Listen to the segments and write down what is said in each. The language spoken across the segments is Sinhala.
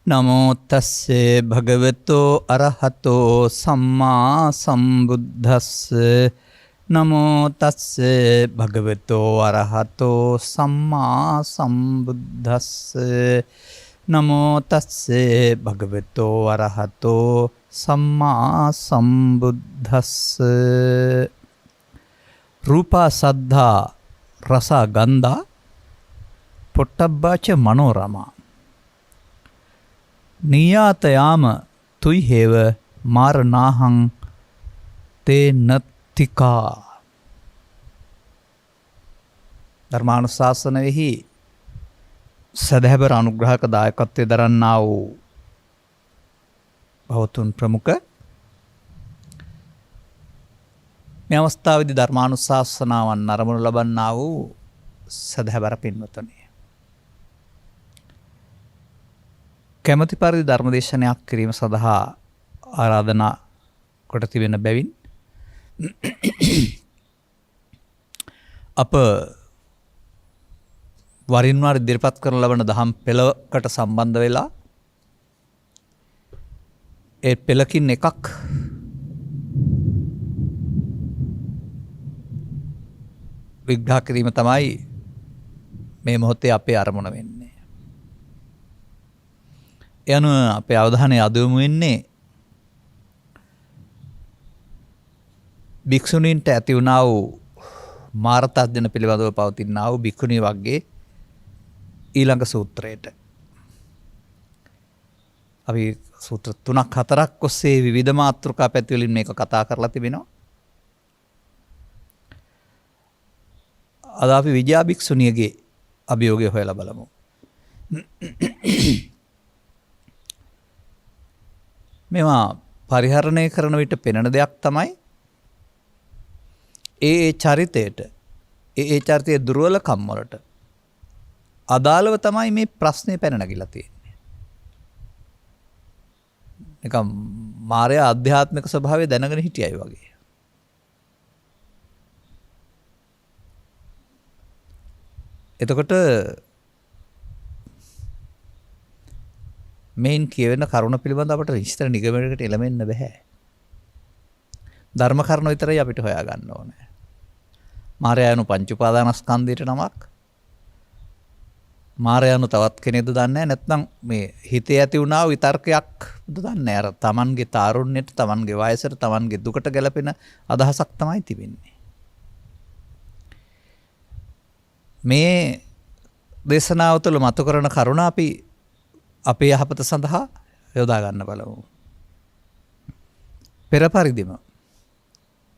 නමෝ තස්සේ භගවතෝ අරහතෝ සම්මා සම්බුද්දස්ස. නමෝ තස්සේ භගවතෝ අරහතෝ සම්මා සම්බුද්දස්ස. නමෝ තස්සේ භගවතෝ අරහතෝ සම්මා සම්බුද්දස්ස. රූපා සද්ධා රස ගන්ධා පොට්ටබ්බාච මනෝරමා නියාතයාම තුයි හේව මාරනාහං තේ නත්තිකා. ධර්මානුශාසනයෙහි සදහැබර අනුග්‍රහක දායකත්වය දරන්නා වූ භවතුන් ප්‍රමුඛ මේ අවස්ථාවේදී ධර්මානුශාසනාවන් අරමුණු ලබන්නා වූ සදහැබර පින්වතුනි, කැමැති පරිදි ධර්මදේශනයක් කිරීම සඳහා ආරාධනා කොට තිබෙන බැවින් අප වරින් වර ඉදිරිපත් කරන ලබන දහම් පෙළකට සම්බන්ධ වෙලා ඒ පෙළකින් එකක් විග්‍රහ කිරීම තමයි මේ මොහොතේ අපේ අරමුණ වෙන්නේ. යනු අපේ අවධානය අදවමු වෙන්නේ භික්ෂුණීන්ට ඇති වුණා වූ මාරතර්ජන පිළිබඳව පවතිනා වූ භික්ෂුණී වර්ගයේ ඊළඟ සූත්‍රයට. අපි සූත්‍ර 3-4ක් ඔස්සේ විවිධ මාතෘකා පැති වලින් මේක කතා කරලා තිබෙනවා. අද අපි විජයා භික්ෂුණියගේ අභියෝගය හොයලා බලමු. මේවා පරිහරණය කරන විට පෙනෙන දෙයක් තමයි ඒ චරිතයට ඒ චරිතයේ දුර්වලකම් වලට අදාළව තමයි මේ ප්‍රශ්නේ පැන නැගිලා තියෙන්නේ. නිකම් මායя ආධ්‍යාත්මික ස්වභාවය දැනගෙන හිටියයි වගේ. එතකොට මේන් කියවෙන කරුණ පිළිබඳ අපට විස්තර නිගමනයකට එළමෙන්න බෑ. ධර්ම කරුණ විතරයි අපිට හොයා ගන්න ඕනේ. මායя යනු පංච උපාදානස්කන්ධයට නමක්. මායя යනු තවත් කෙනෙක්ද දන්නේ නැහැ. නැත්නම් මේ හිතේ ඇති වුණා වූ විතර්කයක්ද දන්නේ නැහැ. අර Tamanගේ තාරුණ්‍යයට, Tamanගේ වයසට, Tamanගේ දුකට ගැලපෙන අදහසක් තමයි තිබෙන්නේ. මේ දේශනාව තුළ මතු කරන කරුණ අපි අපේ යහපත සඳහා යොදා ගන්න බලමු. පෙර පරිදිම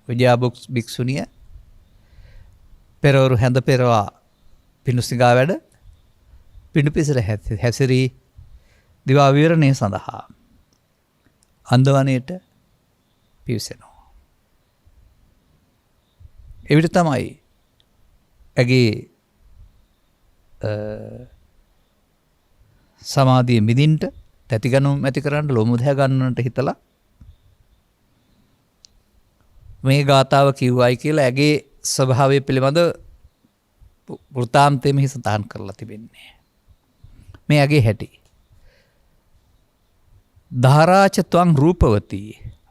විජයා භික්ෂුණිය පෙරවරු හැඳ පෙරවා පිණුසිඟා වැඩ පිණුපිසර හැසිරී දිවා විවරණය සඳහා අන්දවනයට පිවිසෙනවා. එවිට තමයි ඇගේ සමාධිය මිදින්ට තැතිගනුම් ඇති කරන්න ලොමුදහැ ගන්නට හිතලා මේ ගාථාව කිව්වයි කියලා ඇගේ ස්වභාවය පිළිබඳ වෘතාන්තයේම සඳහන් කරලා තිබෙන්නේ. මේ ඇගේ හැටි. ධාරාච ත්වං රූපවති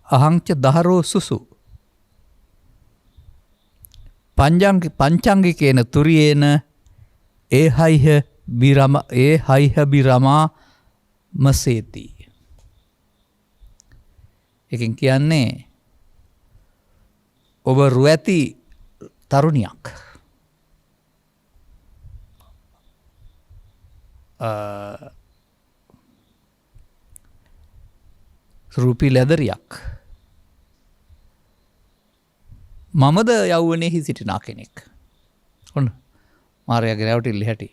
අහංච දහරෝ සුසු පංචාංගිකේන තුරියේන ඒහයිහ බිරමා මසේති. එකෙන් කියන්නේ ඔබ රුවැති තරුණියක්. රූපී ලැදරියක්. මමද යෞවනයෙහි සිටිනා කෙනෙක්. ඔන්න මාරයාගේ රැවටිල්ල හැටි.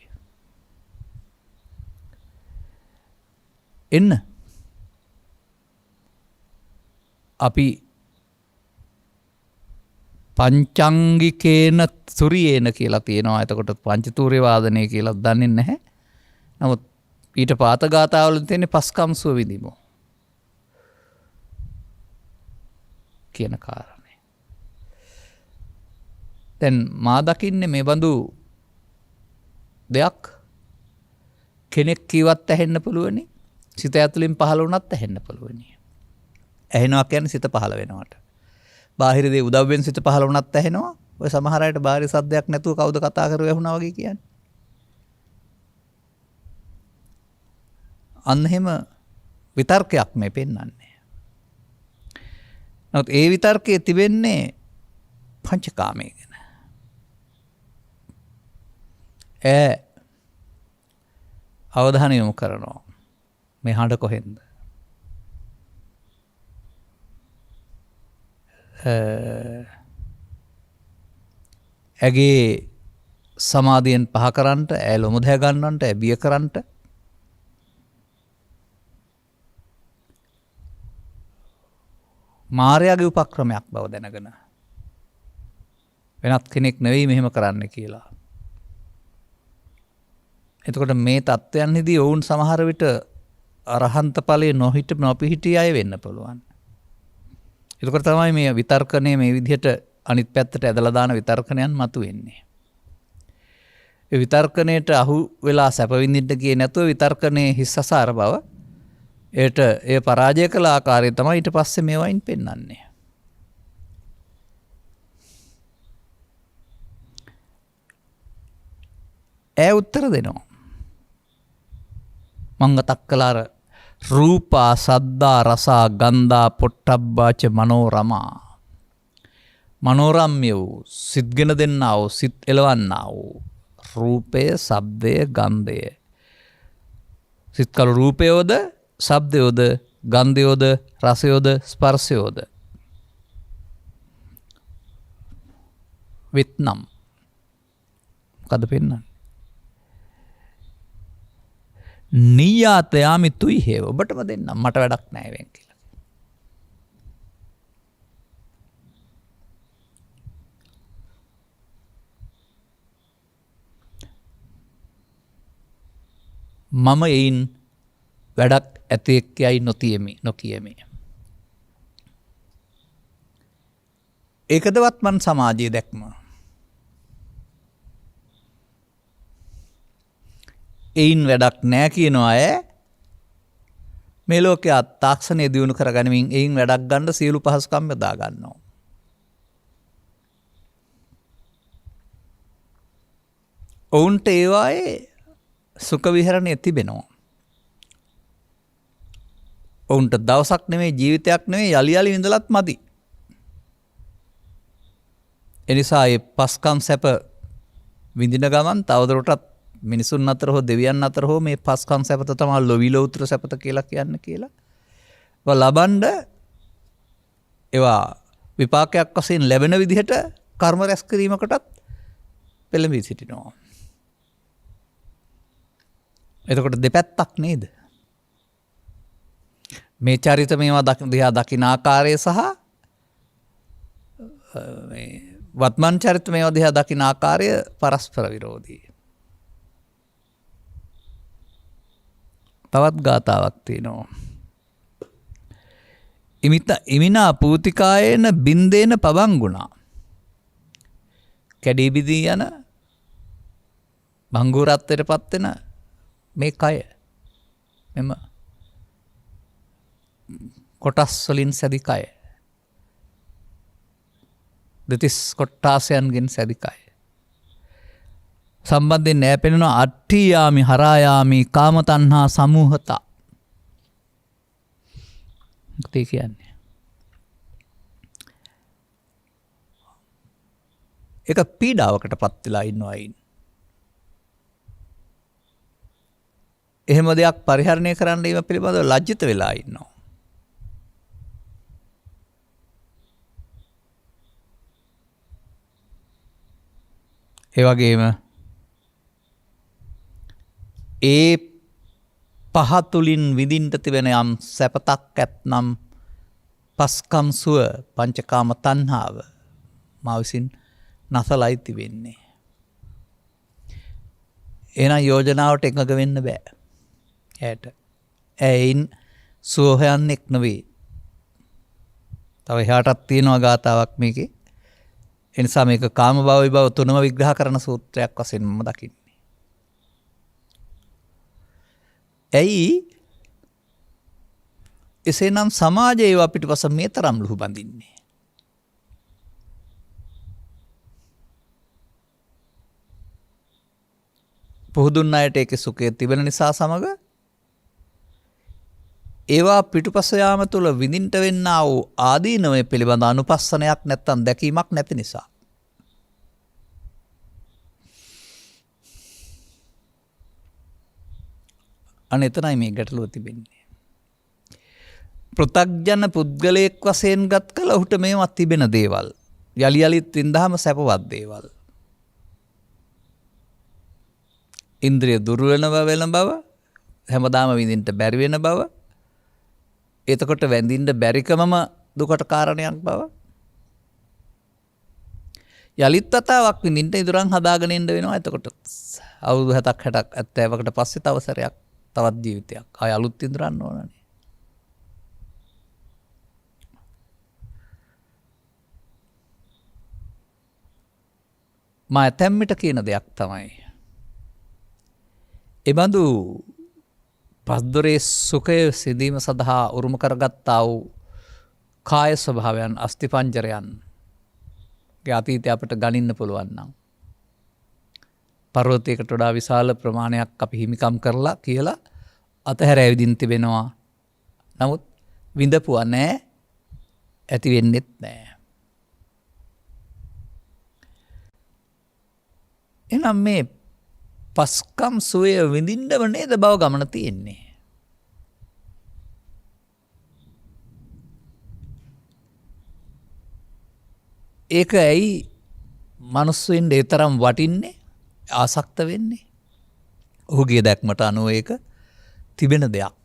එන්න අපි පංචාංගිකේන සුරියේන කියලා තියෙනවා. එතකොට පංචතූර්ය වාදනය කියලා දන්නේ නැහැ. නමුත් ඊට පාත ගාථාවල තියෙන්නේ පස්කම් සුව විඳිමු කියන කාරණේ. දැන් මා දකින්නේ මේ බඳු දෙයක් කෙනෙක් කීවත් ඇහෙන්න පුළුවනි. සිත ඇතුලින් පහළ වුණත් ඇහෙන්න පුළුවන්. ඇහෙනවා කියන්නේ සිත පහළ වෙනවට. බාහිර දේ උදව්වෙන් සිත පහළ වුණත් ඇහෙනවා. ඔය සමහර අයට බාහිර සද්දයක් නැතුව කවුද කතා කරුවේ ඇහුණා වගේ කියන්නේ. අන්න එහෙම විතර්කයක් මේ පෙන්වන්නේ. නමුත් ඒ විතර්කයේ තිබෙන්නේ පංචකාමයේ ගැන. අවධානය යොමු කරනවා. මේ හඬ කොහෙන්ද? ඇගේ සමාධියෙන් පහ කරන්නට, ඇය ලොමු දැ ගන්නන්ට, ඇබිය කරන්නට මාරයාගේ උපක්‍රමයක් බව දැනගෙන වෙනත් කෙනෙක් නෙවෙයි මෙහෙම කරන්න කියලා. එතකොට මේ තත්ත්වයන්හිදී ඔවුන් සමහර විට අරහන්ත ඵලයේ නොපිහිටි අය වෙන්න පුළුවන්. එතකොට තමයි මේ විතර්කණය මේ විදිහට අනිත් පැත්තට ඇදලා දාන විතර්කණයන් මතුවෙන්නේ. ඒ විතර්කණයට අහු වෙලා සැප විඳින්න ගියේ නැතුව විතර්කණයේ හිස්සසාර බව ඒට ඒ පරාජය කළ ආකාරය තමයි ඊට පස්සේ මේවයින් පෙන්වන්නේ. ඒ උත්තර දෙනවා. මංගතක් කළාර රූපා සද්දා රසා ගන්ධා පොට්ටබ්බාච මනෝරමා. මනෝරම්‍ය වූ සිත්ගෙන දෙන්නා වූ සිත් එලවන්නා වූ රූපය, ශබ්දය, ගන්ධය. සිත්කලු රූපයෝද, ශබ්දයෝද, ගන්ධයෝද, රසයෝද, ස්පර්ශයෝද. විත්නම්. මොකද පෙන්වන්නේ? නියාතයාමි තුයි හේව. ඔබටම දෙන්නම්. මට වැඩක් නැහැ වෙන් කියලා. මම එයින් වැඩක් ඇතෙක් යයි නොකියමි. ඒකද වත්මන් සමාජයේ දැක්ම. එයින් වැඩක් නෑ කියනවා අය මේ ලෝකයේ තාක්ෂණය දියුණු කරගනිමින් එයින් වැඩක් ගන්න සියලු පහසුකම් යොදා ගන්නවා. ඔවුන්ට ඒවායේ සුඛ විහරණය තිබෙනවා. ඔවුන්ට දවසක් නෙමෙයි ජීවිතයක් නෙමෙයි යලි යලි ඉඳලත් මදි. එනිසා මේ පස්කම් සැප විඳින ගමන් තවදුරටත් මිනිසුන් අතර හෝ දෙවියන් අතර හෝ මේ පස්කම් සැපත තමයි ලොවිලෝතර සැපත කියලා කියන්නේ කියලා. ඒවා ලබන්න ඒවා විපාකයක් වශයෙන් ලැබෙන විදිහට කර්ම රැස් කිරීමකටත් පෙළඹී සිටිනවා. එතකොට දෙපැත්තක් නේද? මේ චරිත මේවා දිහා දකින ආකාරය සහ වත්මන් චරිත මේවා දිහා දකින ආකාරය පරස්පර විරෝධී. තවත් ගාතාවක් තියෙනවා. ඉමිනා පූතිකායේන බින්දේන පබංගුණා. කැඩී බිදී යන භංගුරත්වයට පත් වෙන මේ කය මෙම කොටස් වලින් සැදි කය. දෙතිස් කොට්ටාසයන්ගෙන් සැදි කය. සම්බන්ධයෙන් නෑ පෙනෙනවා අට්ඨියාමි හරායාමි කාමතණ්හා සමූහතා. මොකද කියන්නේ? ඒක පීඩාවකට පත් වෙලා ඉන්නවා අයින්. එහෙම දෙයක් පරිහරණය කරන්න ඊම පිළිබඳව ලැජ්ජිත වෙලා ඉන්නවා. ඒ වගේම ඒ පහ තුලින් විඳින්න තිබෙන යම් සැපතක් ඇත්නම් පස්කම් සුව පංචකාම තණ්හාව මා විසින් නැසලයි තිබෙන්නේ. එහෙනම් යෝජනාවට එකඟ වෙන්න බෑ. ඇයට. ඇයින් සුව හොයන්නෙක් නෙවෙයි. තව එහාටත් තියෙනවා ගාතාවක් මේකේ. ඒ නිසා මේක කාම භව විභව තුනම විග්‍රහ කරන සූත්‍රයක් වශයෙන් මම දකින්නේ. ඇයි එසේනම් සමාජය ඒවා පිටිපස්ස මේ තරම් ලුහු බඳින්නේ. පුහුදුන් අයට ඒකේ සුඛය තිබෙන නිසා සමග ඒවා පිටුපස යාම තුළ විඳින්ට වෙන්නා වූ ආදීනවය පිළිබඳ අනුපස්සනයක් නැත්තම් දැකීමක් නැති නිසා. අන්න එතනයි මේ ගැටලුව තිබෙන්නේ. පෘථග්ජන පුද්ගලයෙක් වශයෙන් ගත් කළ ඔහුට මේවා තිබෙන දේවල්. යලි යලිත් වින්දාම සැපවත් දේවල්. ඉන්ද්‍රිය දුර්වල වෙන බව, හැමදාම විඳින්න බැරි වෙන බව, එතකොට වැඳින්න බැරිකමම දුකට කාරණයක් බව. යලිත් වතාවක් විඳින්න ඉදරන් හදාගෙන ඉන්න වෙනවා. එතකොට අවුරුදු 60ක් 60ක් 70කට පස්සේ තව සැරයක් තවත් ජීවිතයක් ආය අලුත් ඉදරන්න ඕනනේ. මා ඇතැම්මිට කියන දෙයක් තමයි. එබඳු පස්දොරේ සුඛය සිඳීම සඳහා උරුම කරගත්තා වූ කාය ස්වභාවයන් අස්ථිපංජරයන් ගේ අතීතය අපට ගනින්න පුළුවන් නම් පර්වතයකට වඩා විශාල ප්‍රමාණයක් අපි හිමිකම් කරලා කියලා අතහැර ඇවිදින් තිබෙනවා. නමුත් විඳපුවා නෑ, ඇති වෙන්නෙත් නෑ. එනම් මේ පස්කම් සුවය විඳින්නම නේද බව ගමන තියෙන්නේ. ඒක ඇයි මනුස්සයින්ට ඒ තරම් වටින්නේ, ආසක්ත වෙන්නේ? ඔහුගේ දැක්මට අනුව ඒක තිබෙන දෙයක්.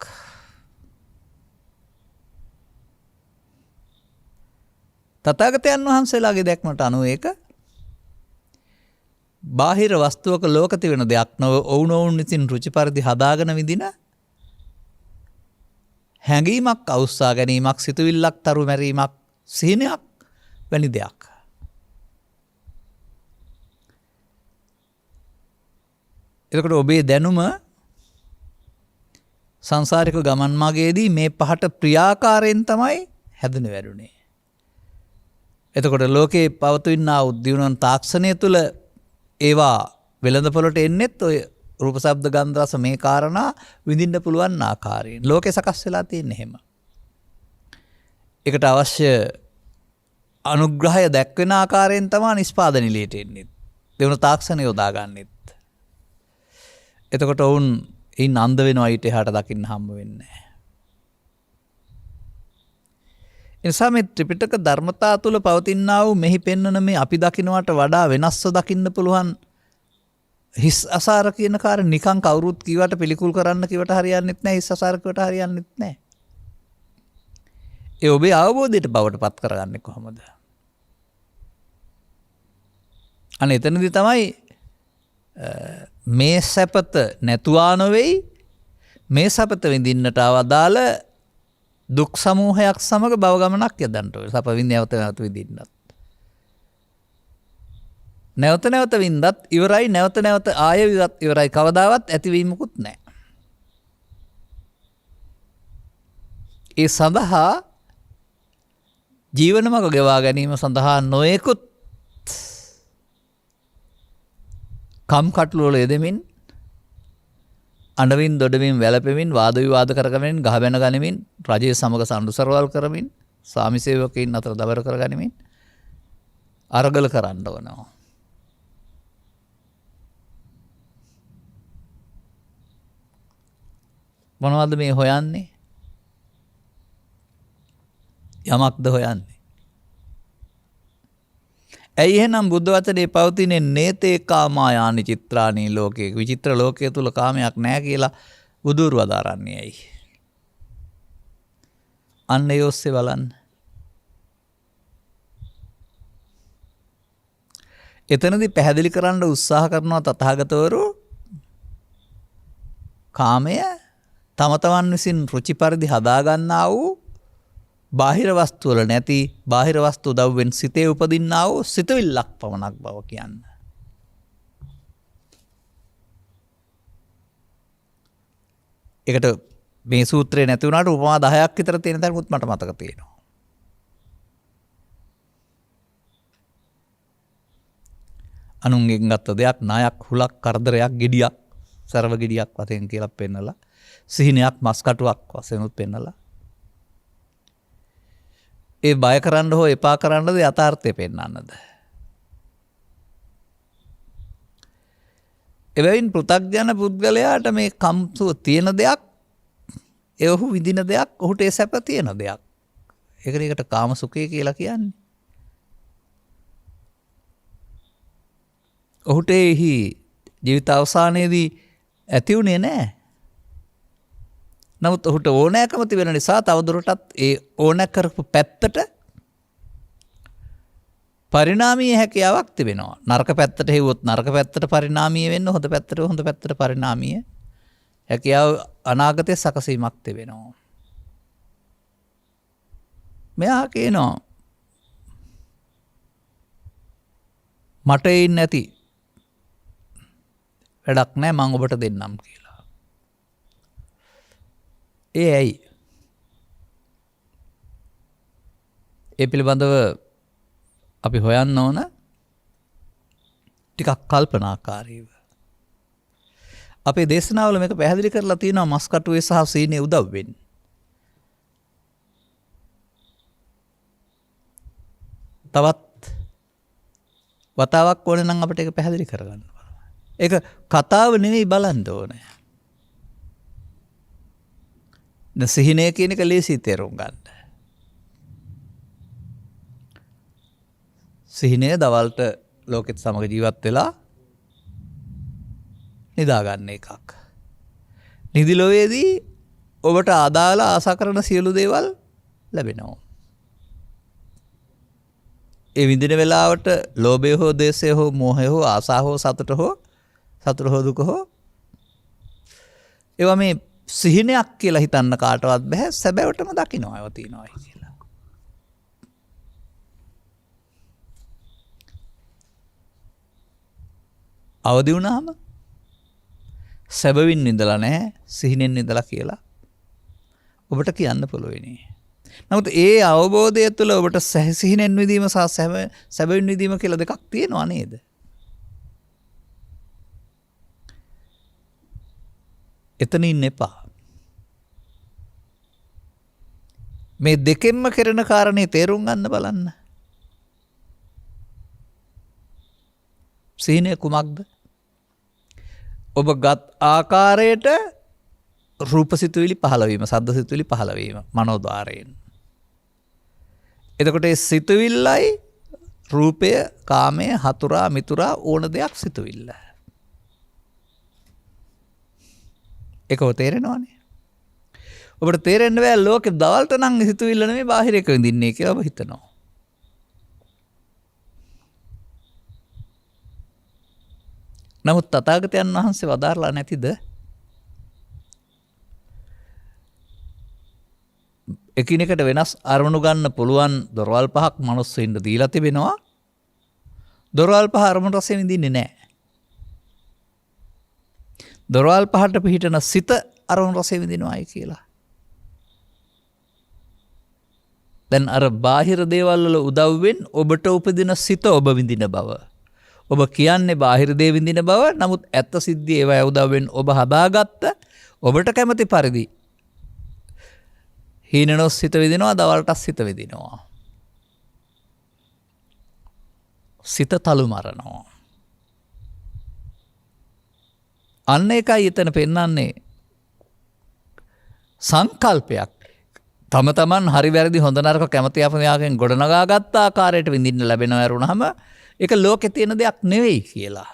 තථාගතයන් වහන්සේලාගේ දැක්මට අනුව ඒක බාහිර වස්තුවක ලෝක තිබෙන දෙයක් නොව ඔවුනොවුන් විසින් රුචි පරිදි හදාගෙන විඳින හැඟීමක්, අවුස්සා ගැනීමක්, සිතුවිල්ලක්, තරු මැරීමක්, සිහිනයක් වැනි දෙයක්. එතකොට ඔබේ දැනුම සංසාරික ගමන් මගේදී මේ පහට ප්‍රියාකාරයෙන් තමයි හැදෙන වැඩුණේ. එතකොට ලෝකේ පවතිනා උද්දිනුවන් තාක්ෂණය තුළ ඒවා වෙළඳපොළට එන්නෙත් ඔය රූප ශබ්ද ගන්ධ රස මේ කාරණා විඳින්න පුළුවන් ආකාරයෙන්. ලෝකේ සකස් වෙලා තියෙන්නේ එහෙම. ඒකට අවශ්‍ය අනුග්‍රහය දැක්වෙන ආකාරයෙන් තමයි නිෂ්පාදන නිලයට එන්නේ. දෙවන තාක්ෂණය යොදාගන්නෙත්. එතකොට ඔවුන් ඉන් අන්ධ වෙනවා, ඊට එහාට දකින්න හම්බ වෙන්නේ නැහැ. එනිසා මේ ත්‍රිපිටක ධර්මතා තුළ පවතිනා වූ මෙහි පෙන්වන මේ අපි දකින්නට වඩා වෙනස්ව දකින්න පුළුවන් හිස් අසාර කියන කාර්ය නිකන් කවුරුත් කීවට පිළිකුල් කරන්න කිවට හරියන්නේත් නැහැ, හිස් අසාර කිවට හරියන්නේත් නැහැ. ඒ ඔබේ අවබෝධයට බවට පත් කරගන්නේ කොහොමද? අනේ එතනදී තමයි මේ සැපත නැතුවා නොවේයි, මේ සැපත විඳින්නට අවදාළ දුක් සමූහයක් සමග භව ගමනක් යදන්න ඕනේ. සැප විඳින්නවත නැවත විඳින්නත්. නැවත නැවත විඳත් ඉවරයි, නැවත නැවත ආය විඳත් ඉවරයි. කවදාවත් ඇතිවීමකුත් නැහැ. ඒ සඳහා ජීවන මඟ ගෙවා ගැනීම සඳහා නොයෙකුත් කම්කටොළු වල යෙදෙමින්, අඬමින් දොඩමින් වැළපෙමින්, වාද විවාද කරගමින්, ගහ බැන ගනිමින්, රජයේ සමග සම්දුසරවල් කරමින්, ස්වාමි සේවකයින් අතර දබර කරගනිමින් අරගල කරන්න ඕනවා. මොනවද මේ හොයන්නේ? යමක්ද හොයන්නේ? ඇයි එහෙනම් බුද්ධ වචනේ පවතිනේ නේතේ කාමායානි චිත්‍රානි ලෝකේ, විචිත්‍ර ලෝකයේ තුල කාමයක් නැහැ කියලා බුදුරු වදාරන්නේ ඇයි? අන්න ඒ ඔස්සේ බලන්න. එතනදී පැහැදිලි කරන්න උත්සාහ කරනවා තථාගතවරු කාමය තම තමන් විසින් රුචි පරිදි හදා ගන්නා වූ බාහිර වස්තු වල නැති, බාහිර වස්තු දව්වෙන් සිතේ උපදින්නා වූ සිතවිල්ලක් පමණක් බව කියන්න. ඒකට මේ සූත්‍රේ නැති වුණාට උපමා 10ක් විතර තියෙන තරමුත් මට මතක තියෙනවා. අනුන්ගෙන් ගත්ත දෙයක් ණයක් හුලක් කරදරයක් ගෙඩියක් සර්ව ගෙඩියක් වශයෙන් කියලා පෙන්නලා සිහිනයක් මස් කටුවක් වශයෙන් උත් පෙන්නලා ඒ බය කරන්න හෝ එපා කරන්නද යථාර්ථය පෙන්වන්නද එබැවින් පෘථග්ජන පුද්ගලයාට මේ කම්සුව තියෙන දෙයක් ඒ ඔහු විඳින දෙයක් ඔහුට ඒ සැප තියෙන දෙයක් ඒකට කාම සුඛය කියලා කියන්නේ ඔහුට එහි ජීවිත අවසානයේදී ඇති වුණේ නැහැ. නමුත් ඔහුට ඕනෑකම තිබෙන නිසා තවදුරටත් ඒ ඕනෑ කරපු පැත්තට පරිණාමීය හැකියාවක් තිබෙනවා. නරක පැත්තට හෙව්වොත් නරක පැත්තට පරිණාමීය වෙන්න හොඳ පැත්තට පරිණාමීය හැකියාව අනාගතයේ සකසීමක් තිබෙනවා. මෙයා කියනවා මට ඉන්නේ නැති වැඩක් නැහැ මම ඔබට දෙන්නම් කියලා. ඒ ඇයි? ඒ පිළිබඳව අපි හොයන්න ඕන ටිකක් කල්පනාකාරීව. අපේ දේශනාවල මේක පැහැදිලි කරලා තියෙනවා මස් කටුවේ සහ සීනේ උදව් වෙන්නේ. තවත් වතාවක් ඕනේ නම් අපිට ඒක පැහැදිලි කරගන්න. ඒක කතාව නෙවෙයි බලන්න ඕනේ. දැන් සිහිනය කියන එක ලේසි තේරුම් ගන්න. සිහිනය දවල්ට ලෝකෙත් සමග ජීවත් වෙලා නිදා ගන්න එකක්. නිදි ලෝකයේදී ඔබට අදාළ ආශා කරන සියලු දේවල් ලැබෙනවා. ඒ විඳින වෙලාවට ලෝභය හෝ ද්වේෂය හෝ මෝහය හෝ ආසා හෝ සතුට හෝ දුක හෝ ඒවා මේ සිහිනයක් කියලා හිතන්න කාටවත් බෑ සැබෑවටම දකින්නවා ඒවා තියෙනවා කියලා. අවදි වුණාම සැබවින් ඉඳලා නැහැ සිහිනෙන් ඉඳලා කියලා ඔබට කියන්න පුළුවනි. නමුත් ඒ අවබෝධය තුළ ඔබට සිහිනෙන් විදීම සහ සැබවින් විදීම කියලා දෙකක් තියෙනවා නේද? එතන ඉන්න එපා. මේ දෙකෙන්ම කරන කාරණේ තේරුම් ගන්න බලන්න. සිහිනය කුමක්ද? ඔබ ගත් ආකාරයට රූපසිතුවිලි පහළ වීම, ශබ්දසිතුවිලි පහළ වීම මනෝද්වාරයෙන්. එතකොට ඒ සිතුවිල්ලයි රූපය, කාමය, හතුරා, මිතුරා ඕන දෙයක් සිතුවිල්ල. ඒකව තේරෙනවනේ. ඔබට තේරෙන්න බෑ ලෝකේ දවල්ට නම් සිතුවිල්ල නෙමෙයි බාහිර එක විඳින්නේ කියලා ඔබ හිතනවා. නමුත් තථාගතයන් වහන්සේ වදාරලා නැතිද? එකිනෙකට වෙනස් අරමුණු ගන්න පුළුවන් දොරවල් පහක් මිනිස්සුන්ට දීලා තිබෙනවා. දොරවල් පහ අරමුණු රසෙ විඳින්නේ නැහැ. දොරවල් පහට පිහිටන සිත අරමුණු රසෙ විඳිනවායි කියලා. දැන් අර බාහිර දේවල් වල උදව්වෙන් ඔබට උපදින සිත ඔබ විඳින බව. ඔබ කියන්නේ බාහිර දේ විඳින බව. නමුත් ඇත්ත සිද්ධිය ඒවා උදව්වෙන් ඔබ හදාගත්ත ඔබට කැමති පරිදි හීනනොස් සිත විදිනවා, දවල්ටත් සිත විදිනවා. සිත තලු මරනවා. අන්න එකයි එතන පෙන්වන්නේ සංකල්පයක්. තම තමන් හරි වැරදි හොඳ නරක කැමති අපමයාගෙන් ගොඩනගා ගත්ත ආකාරයට විඳින්න ලැබෙනවා වරුණාම ඒක ලෝකේ තියෙන දෙයක් නෙවෙයි කියලා.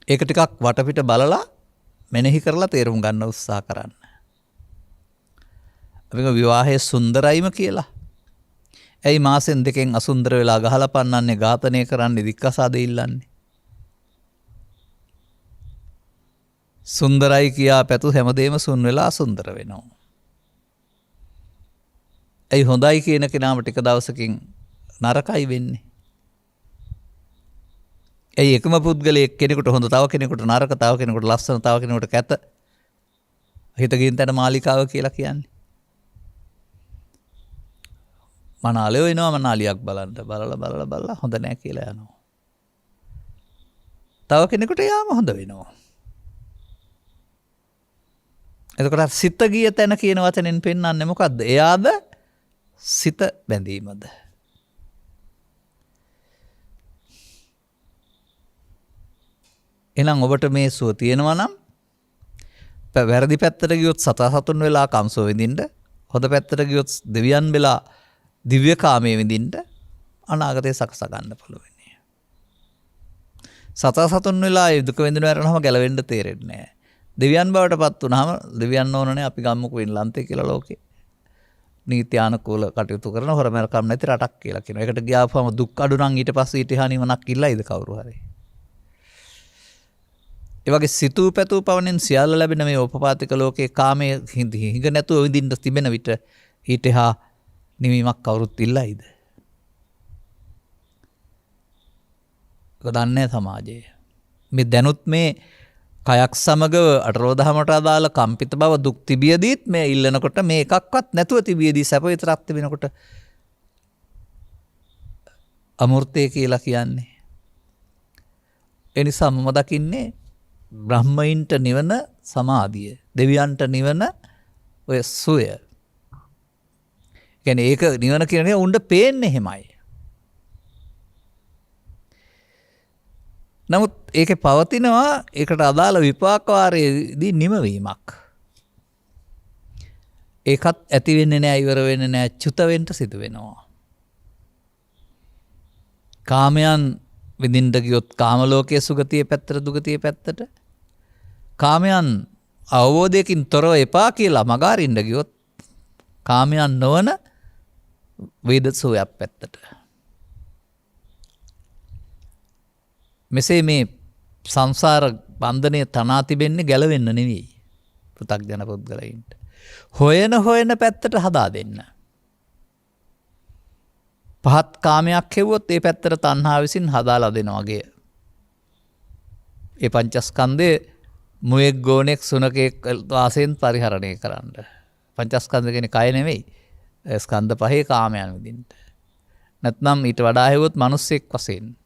ඒක ටිකක් වටපිට බලලා මෙනෙහි කරලා තේරුම් ගන්න උත්සාහ කරන්න. අපි විවාහයේ සුන්දරයිම කියලා. ඇයි මාසෙන් දෙකෙන් අසුන්දර වෙලා ගහලා පන්නන්නේ, ඝාතනය කරන්නේ, දික්කසාද ඉල්ලන්නේ? සුන්දරයි කියා පැතු හැමදේම සුන් වෙලා අසුන්දර වෙනවා. ඇයි හොඳයි කියන කෙනාම ටික දවසකින් නරකයි වෙන්නේ? ඇයි එකම පුද්ගලයෙක් කෙනෙකුට හොඳ, තව කෙනෙකුට නරක, තව කෙනෙකුට ලස්සන, තව කෙනෙකුට කැත, හිතකින් තැන මාලිකාව කියලා කියන්නේ. මනාලයෝ එනවා මනාලියක් බලන්න බලලා හොඳ නෑ කියලා යනවා. තව කෙනෙකුට යාම හොඳ වෙනවා. එතකොට සිත ගිය තැන කියන වචනෙන් පෙන්වන්නේ මොකද්ද? එයාද සිත බැඳීමද? එහෙනම් ඔබට මේ සුව තියෙනවා නම් වැරදි පැත්තට ගියොත් සතසතුන් වෙලා කම්සෝ විඳින්න, හොඳ පැත්තට ගියොත් දෙවියන් වෙලා දිව්‍ය කාමයේ විඳින්න අනාගතේ සකස ගන්න පුළුවන්. සතසතුන් වෙලා දුක විඳිනවා කරනවම ගැලවෙන්න තේරෙන්නේ නැහැ. දෙවියන් බවට පත් වුනහම දෙවියන් ඕනනේ අපි ගම්මුකෝ ඉන්ලන්තේ කියලා ලෝකේ. නීත්‍යානුකූල කටයුතු කරන හොරමරකම් නැති රටක් කියලා කියනවා. ඒකට ගියාපුවම දුක් අඩු නම් ඊට පස්සේ ඊට එහා නිවනක් ඉල්ලයිද කවුරු හරි? ඒ වගේ සිතූ පැතූ පවණෙන් සියල්ල ලැබෙන මේ උපපාතික ලෝකේ කාමයේ හිඟ නැතුව විඳින්න තිබෙන විට ඊට එහා නිවීමක් කවුරුත් ඉල්ලයිද? ඒක දන්නේ සමාජයේ. මේ දැනුත් මේ කයක් සමගව අටරෝදහමට අදාළ කම්පිත බව දුක් තිබියදීත් මේ ඉල්ලනකොට මේ එකක්වත් නැතුව තිබියදී සැප විතරක් තිබෙනකොට අමෘතය කියලා කියන්නේ. ඒ නිසා මම දකින්නේ බ්‍රහ්මයින්ට නිවන සමාධිය, දෙවියන්ට නිවන ඔය සුවය. කියන්නේ ඒක නිවන කියන්නේ උණ්ඩ පේන්නේ එහෙමයි. නමුත් ඒකේ පවතිනවා ඒකට අදාළ විපාක වාරයේදී නිමවීමක්. ඒකත් ඇති වෙන්නේ නැහැ, ඉවර වෙන්නේ නැහැ, චුත වෙන්න සිදු වෙනවා. කාමයන් විඳින්න ගියොත් කාම ලෝකයේ සුගතියේ පැත්තට දුගතියේ පැත්තට, කාමයන් අවබෝධයකින් තොරව එපා කියලා මග අරින්න ගියොත් කාමයන් නොවන වේදසෝයක් පැත්තට. මෙසේ මේ සංසාර බන්ධනය තනා තිබෙන්නේ ගැලවෙන්න නෙවෙයි පෘථග්ජන පුද්ගලයින්ට. හොයන පැත්තට හදා දෙන්න. පහත් කාමයක් හෙව්වොත් ඒ පැත්තට තණ්හාව විසින් හදාලා දෙනවා වගේ. ඒ පංචස්කන්ධය මුවෙක් ගෝනෙක් සුනකෙක් වාසයෙන් පරිහරණය කරන්න. පංචස්කන්ධ කියන්නේ කය නෙවෙයි. ස්කන්ධ පහේ කාමයන් විදින්න. නැත්නම් ඊට වඩා හෙව්වොත් මිනිස්සෙක් වශයෙන්.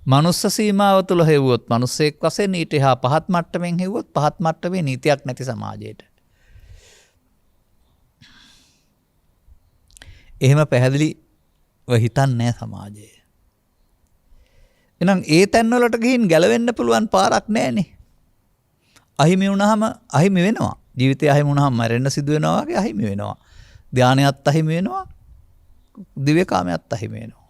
මනුස්ස සීමාව තුළ හෙව්වොත් මිනිස්සෙක් වශයෙන්, ඊට එහා පහත් මට්ටමින් හෙව්වොත් පහත් මට්ටමේ නීතියක් නැති සමාජයට. එහෙම පැහැදිලිව හිතන්නේ නැහැ සමාජය. එහෙනම් ඒ තැන්වලට ගිහින් ගැලවෙන්න පුළුවන් පාරක් නැහැනේ. අහිමි වුණාම අහිමි වෙනවා. ජීවිතය අහිමි වුණාම මැරෙන්න සිදු වෙනවා වගේ අහිමි වෙනවා. ධානයත් අහිමි වෙනවා. දිව්‍ය කාමයත් අහිමි වෙනවා.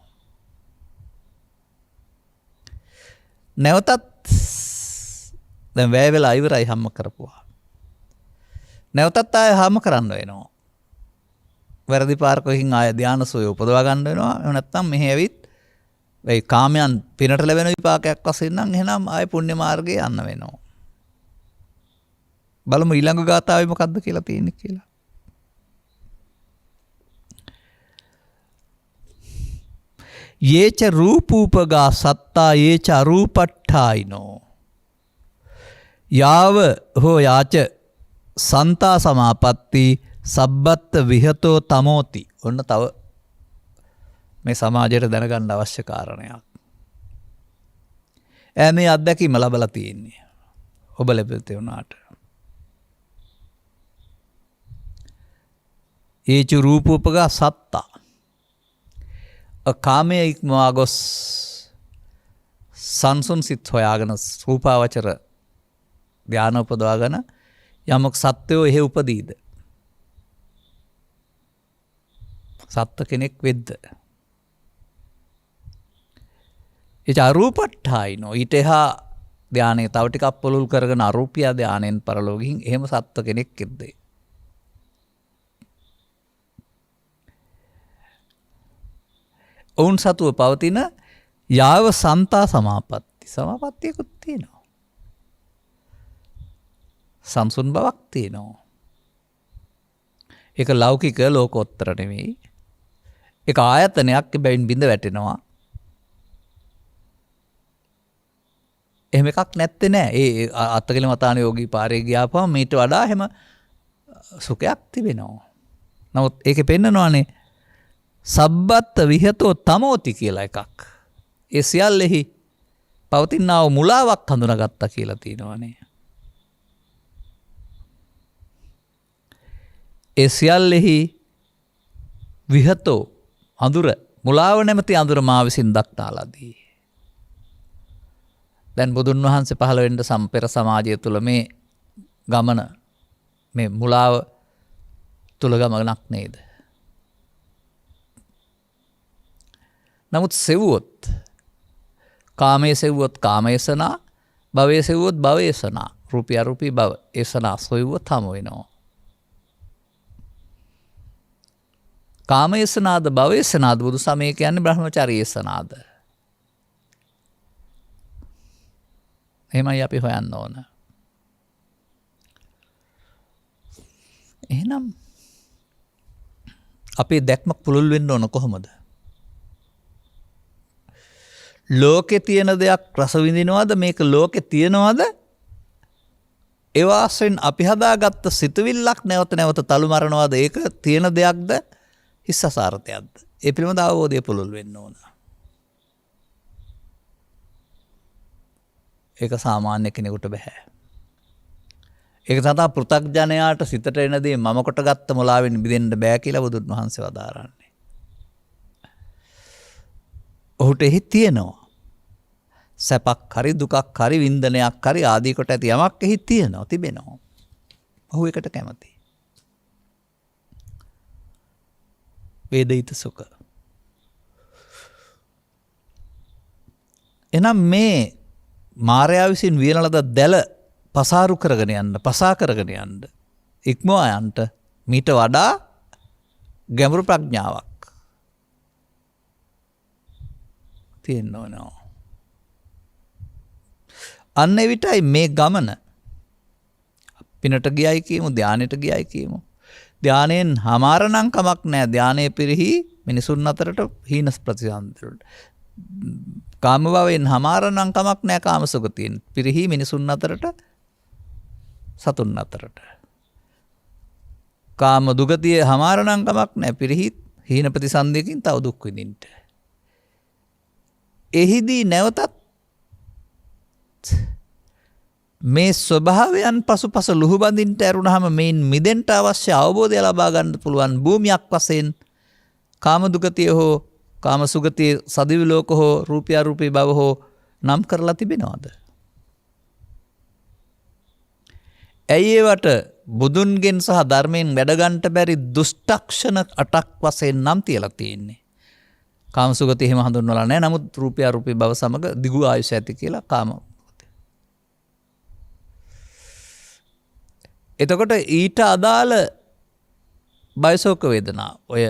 නැවතත් දැන් වැය වෙලා ඉවරයි හැම කරපුවා. නැවතත් ආය හැම කරන්න වෙනවා. වැරදි පාරකකින් ආය ධානසෝය උපදවා ගන්න වෙනවා. එහෙම නැත්නම් මෙහි ඇවිත් ඒ කාමයන් පිනට ලැබෙන විපාකයක් වශයෙන් නම් එහෙනම් ආය පුණ්‍ය මාර්ගයේ යන්න වෙනවා. බලමු ඊළඟ ගාථාවේ මොකද්ද කියලා තියෙන්නේ කියලා. යේච රූපූපගා සත්තා යේච අරූපට්ඨායිනෝ යාව හෝ යාච සන්තා සමාපatti සබ්බත්ත විහතෝ තමෝති. ඔන්න තව මේ සමාජයට දැනගන්න අවශ්‍ය කාරණයක්. මේ අත්දැකීම ලැබලා තියෙන්නේ ඔබ ලැබෙතේ උනාට. යේච රූපූපගා සත්තා, කාමයේ ඉක්මවා ගොස් සංසුන් සිත් හොයාගෙන රූපාවචර ධානය උපදවාගෙන යමක් සත්වෝ එහෙ උපදීද, සත්ත්ව කෙනෙක් වෙද්ද, ඒ අරූපට්ඨායිනෝ ඊට එහා ධානය තව ටිකක් පොළුල් කරගෙන අරූපිය ධානයෙන් පරලෝකෙකින් එහෙම සත්ත්ව කෙනෙක් වෙද්ද. ඔවුන් සතුව පවතින යාව සන්තා සමාපatti, සමාපත්තියකුත් තියෙනවා. සංසුන් බවක් තියෙනවා. ඒක ලෞකික ලෝකෝත්තර නෙවෙයි. ඒක ආයතනයක් බැවින් බිඳ වැටෙනවා. එහෙම එකක් නැත්තේ නෑ. ඒ අත්තකල මතාන යෝගී පාරේ ගියාපම මීට වඩා එහෙම සුඛයක් තිබෙනවා. නමුත් ඒකේ පෙන්නනවානේ සබ්බත්ත විහෙතෝ තමෝති කියලා එකක්. ඒ සියල්ලෙහි පවතිනා වූ මුලාවක් හඳුනාගත්තා කියලා තියෙනවානේ. ඒ සියල්ලෙහි විහෙතෝ අඳුර මුලාව නැමැති අඳුර මා විසින් දක්නාලාදී. දැන් බුදුන් වහන්සේ පහළ වෙන්න සම්පෙර සමාජය තුළ මේ ගමන මේ මුලාව තුළ ගමනක් නේද? නමුත් සෙව්වොත් කාමයේ සෙව්වොත් කාමයසනා, භවයේ සෙව්වොත් භවයසනා, රූපී අරූපී භව ඒසනා සොයුවොත් හමු වෙනවා. කාමයසනාද භවයසනාද බුදු සමය කියන්නේ බ්‍රහ්මචාරීයසනාද? එහෙමයි අපි හොයන්න ඕන. එහෙනම් අපේ දැක්මක් පුළුල් වෙන්න ඕන කොහොමද? ලෝකේ තියෙන දෙයක් රස විඳිනවද? මේක ලෝකේ තියනවද? ඒ වාසෙන් අපි හදාගත්ත සිතුවිල්ලක් නැවත නැවත තලු මරනවද? ඒක තියෙන දෙයක්ද? හිස්සසාරතයක්ද? ඒ පිළිබඳ අවබෝධය පුළුල් වෙන්න ඕන. ඒක සාමාන්‍ය කෙනෙකුට බෑ. ඒක තමයි පෘථග්ජනයාට සිතට එන දේ මම කොට ගත්ත මොලාවෙන් මිදෙන්න බෑ කියලා බුදුන් වහන්සේ වදාරන්නේ. ඔහුට එහි තියෙනවා. සැපක් හරි දුකක් හරි වින්දනයක් හරි ආදී කොට ඇති යමක් එහි තියෙනවා තිබෙනවා. ඔහු එකට කැමති. වේදිත සුඛ. එනම් මේ මායාව විසින් වියන ලද දැල පසාරු කරගෙන යන්න, පසා කරගෙන යන්න, ඉක්මවා යන්න මීට වඩා ගැඹුරු ප්‍රඥාවක් තියෙන්න ඕනවා. අන්න එවිටයි මේ ගමන පිනට ගියයි කියමු, ධානයට ගියයි කියමු. ධානයෙන් හමාරනම් කමක් නැහැ. ධානයේ පිරිහි මිනිසුන් අතරට හීන ප්‍රතිසන්දරට. කාම භවයෙන් හමාරනම් කමක් නැහැ. කාමසුගතියෙන් පිරිහි මිනිසුන් අතරට, සතුන් අතරට. කාම දුගතිය හමාරනම් කමක් නැහැ. පිරිහි හීන ප්‍රතිසන්දියකින් තව දුක් විඳින්න. එහිදී නැවතත් මේ ස්වභාවයන් පසුපස ලුහු බඳින්ට ඇරුණාම මේන් මිදෙන්න අවශ්‍ය අවබෝධය ලබා ගන්න පුළුවන් භූමියක් වශයෙන් කාම දුගතිය හෝ කාම සුගතිය, සදිවි ලෝක හෝ රූපී අරූපී භව හෝ නම් කරලා තිබෙනවද? ඇයි ඒවට බුදුන්ගෙන් සහ ධර්මයෙන් වැඩ ගන්නට බැරි දුෂ්ටක්ෂණ 8ක් වශයෙන් නම් තියලා තියෙන්නේ? කාම සුගතිය එහෙම හඳුන්වලා නැහැ. නමුත් රූපී අරූපී භව සමග දිගු ආයුෂ ඇති කියලා කාම. එතකොට ඊට අදාළ බයසෝක වේදනා ඔය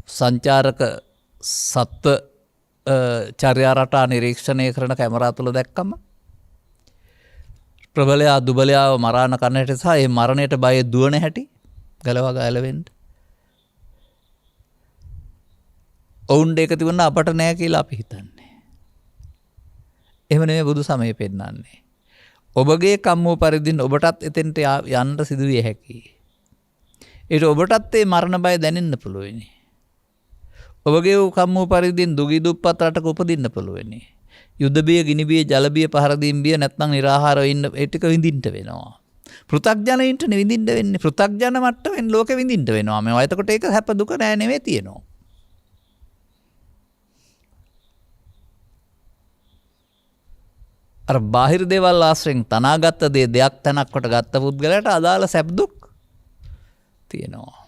සංචාරක සත්ව චර්යා රටා නිරීක්ෂණය කරන කැමරා තුළ දැක්කම ප්‍රබලයා දුබලයාව මරාන කරන හැටි සහ ඒ මරණයට බය දුවන හැටි ගලවා ගලවෙන්න ඔවුන්ට ඒක තිබුණා අපට නෑ කියලා අපි හිතන්නේ. එහෙම නෙමෙයි බුදු සමය පෙන්නන්නේ. ඔබගේ කම් වූ පරිදින් ඔබටත් එතෙන්ට යන්න සිදුවිය හැකියි. ඒට ඔබටත් ඒ මරණ බය දැනෙන්න පුළුවනි. ඔබගේ කම් වූ පරිදින් දුගී දුප්පත් රටක උපදින්න පුළුවනි. යුද්ධ බිය, ගිනි බිය, ජල බිය, පහර දීම් බිය නැත්නම් निराහාරව ඉන්න ඒ ටික විඳින්න වෙනවා. පෘථග්ජනයින්ට විඳින්න වෙන්නේ. පෘථග්ජන මට්ටමින් ලෝකෙ විඳින්න වෙනවා. මේවා එතකොට ඒක හැප දුක නෑ නෙවෙයි තියෙනවා. අර බාහිර දේවල් ආශ්‍රයෙන් තනාගත්ත දේ දෙයක් තැනක් කොට ගත්ත පුද්ගලයාට අදාළ සැප දුක් තියෙනවා.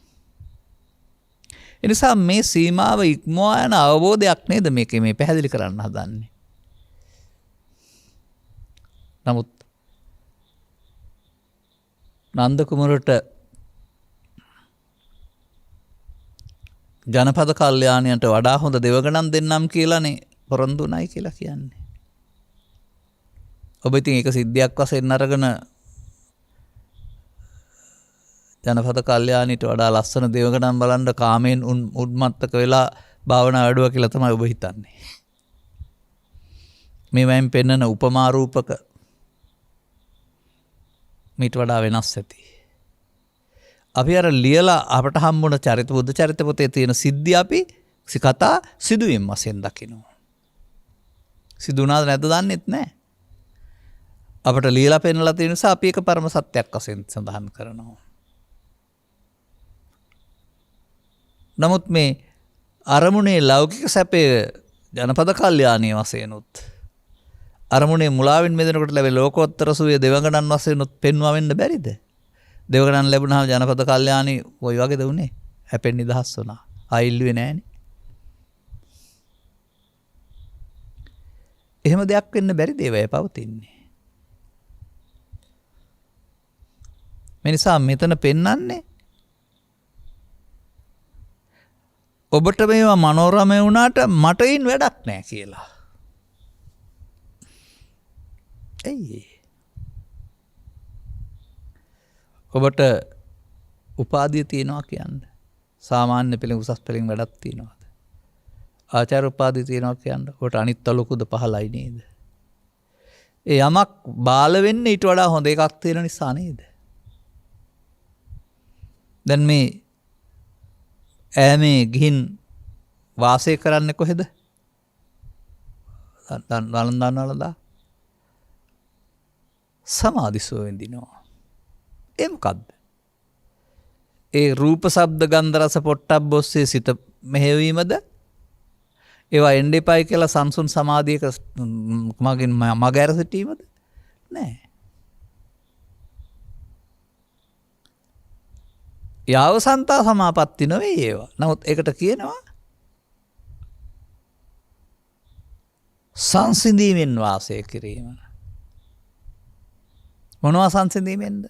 එනිසා මේ සීමාව ඉක්මවා යන අවබෝධයක් නේද මේකේ මේ පැහැදිලි කරන්න හදන්නේ. නමුත් නන්ද කුමරට ජනපද කල්යාණයට වඩා හොඳ දෙවගණන් දෙන්නම් කියලානේ පොරොන්දු උනායි කියලා කියන්නේ. ඔබ ඉතින් ඒක සිද්ධියක් වශයෙන් අරගෙන ජනපද කල්යාණිට වඩා ලස්සන දේවගණන් බලන්න කාමයෙන් උන්මත්තක වෙලා භාවනා වැඩුවා කියලා තමයි ඔබ හිතන්නේ. මේවයින් පෙන්නන උපමා රූපක මීට වඩා වෙනස් ඇති. අපි අර ලියලා අපට හම්බුණ චරිත බුද්ධ චරිත පොතේ තියෙන සිද්ධි අපි කතා සිදුවීම් වශයෙන් දකිනවා. සිදු වුණාද නැද්ද දන්නෙත් නැහැ. අපට ලියලා පෙන්නලා තියෙන නිසා අපි ඒක පරම සත්‍යයක් වශයෙන් සඳහන් කරනවා. නමුත් මේ අරමුණේ ලෞකික සැපේ ජනපද කල්යාණී වශයෙන්ුත් අරමුණේ මුලාවෙන් මෙදෙනකොට ලැබෙන ලෝකෝත්තර සුවය දෙවඟනන් වශයෙන්ුත් පෙන්වා වෙන්න බැරිද? දෙවඟනන් ලැබුණාම ජනපද කල්යාණී ওই වගේද උනේ? හැපෙන් නිදහස් වුණා. ආයිල්ලුවේ නෑනේ. එහෙම දෙයක් වෙන්න බැරි දේවල් පවතින්නේ. මේ නිසා මෙතන පෙන්වන්නේ ඔබට මේවා මනෝරමය වුණාට මට ඉන් වැඩක් නෑ කියලා. ඇයි? ඔබට උපාධිය තියනවා කියන්නේ සාමාන්‍ය පෙළෙන් උසස් පෙළෙන් වැඩක් තියනවාද? ආචාර්ය උපාධිය තියනවා කියන්නේ ඔබට අනිත් ලොකුද පහළයි නේද? ඒ යමක් බාල වෙන්න ඊට වඩා හොඳ එකක් තියෙන නිසා නේද? දැන් මේ ඈමේ ගිහින් වාසය කරන්නේ කොහෙද? නලන්දා සමාධිසුව විඳිනවා. ඒ මොකද්ද? ඒ රූප ශබ්ද ගන්ධ රස පොට්ටබ්බ ඔස්සේ සිත මෙහෙවීමද? ඒවා එන්න එපයි කියලා සංසුන් සමාධියක මගින් මග ඇර සිටීමද? නෑ. යාවසන්තා සමාපatti නෙවෙයි ඒවා. නමුත් ඒකට කියනවා සංසිඳීමෙන් වාසය කිරීම. මොනවා සංසිඳීමෙන්ද?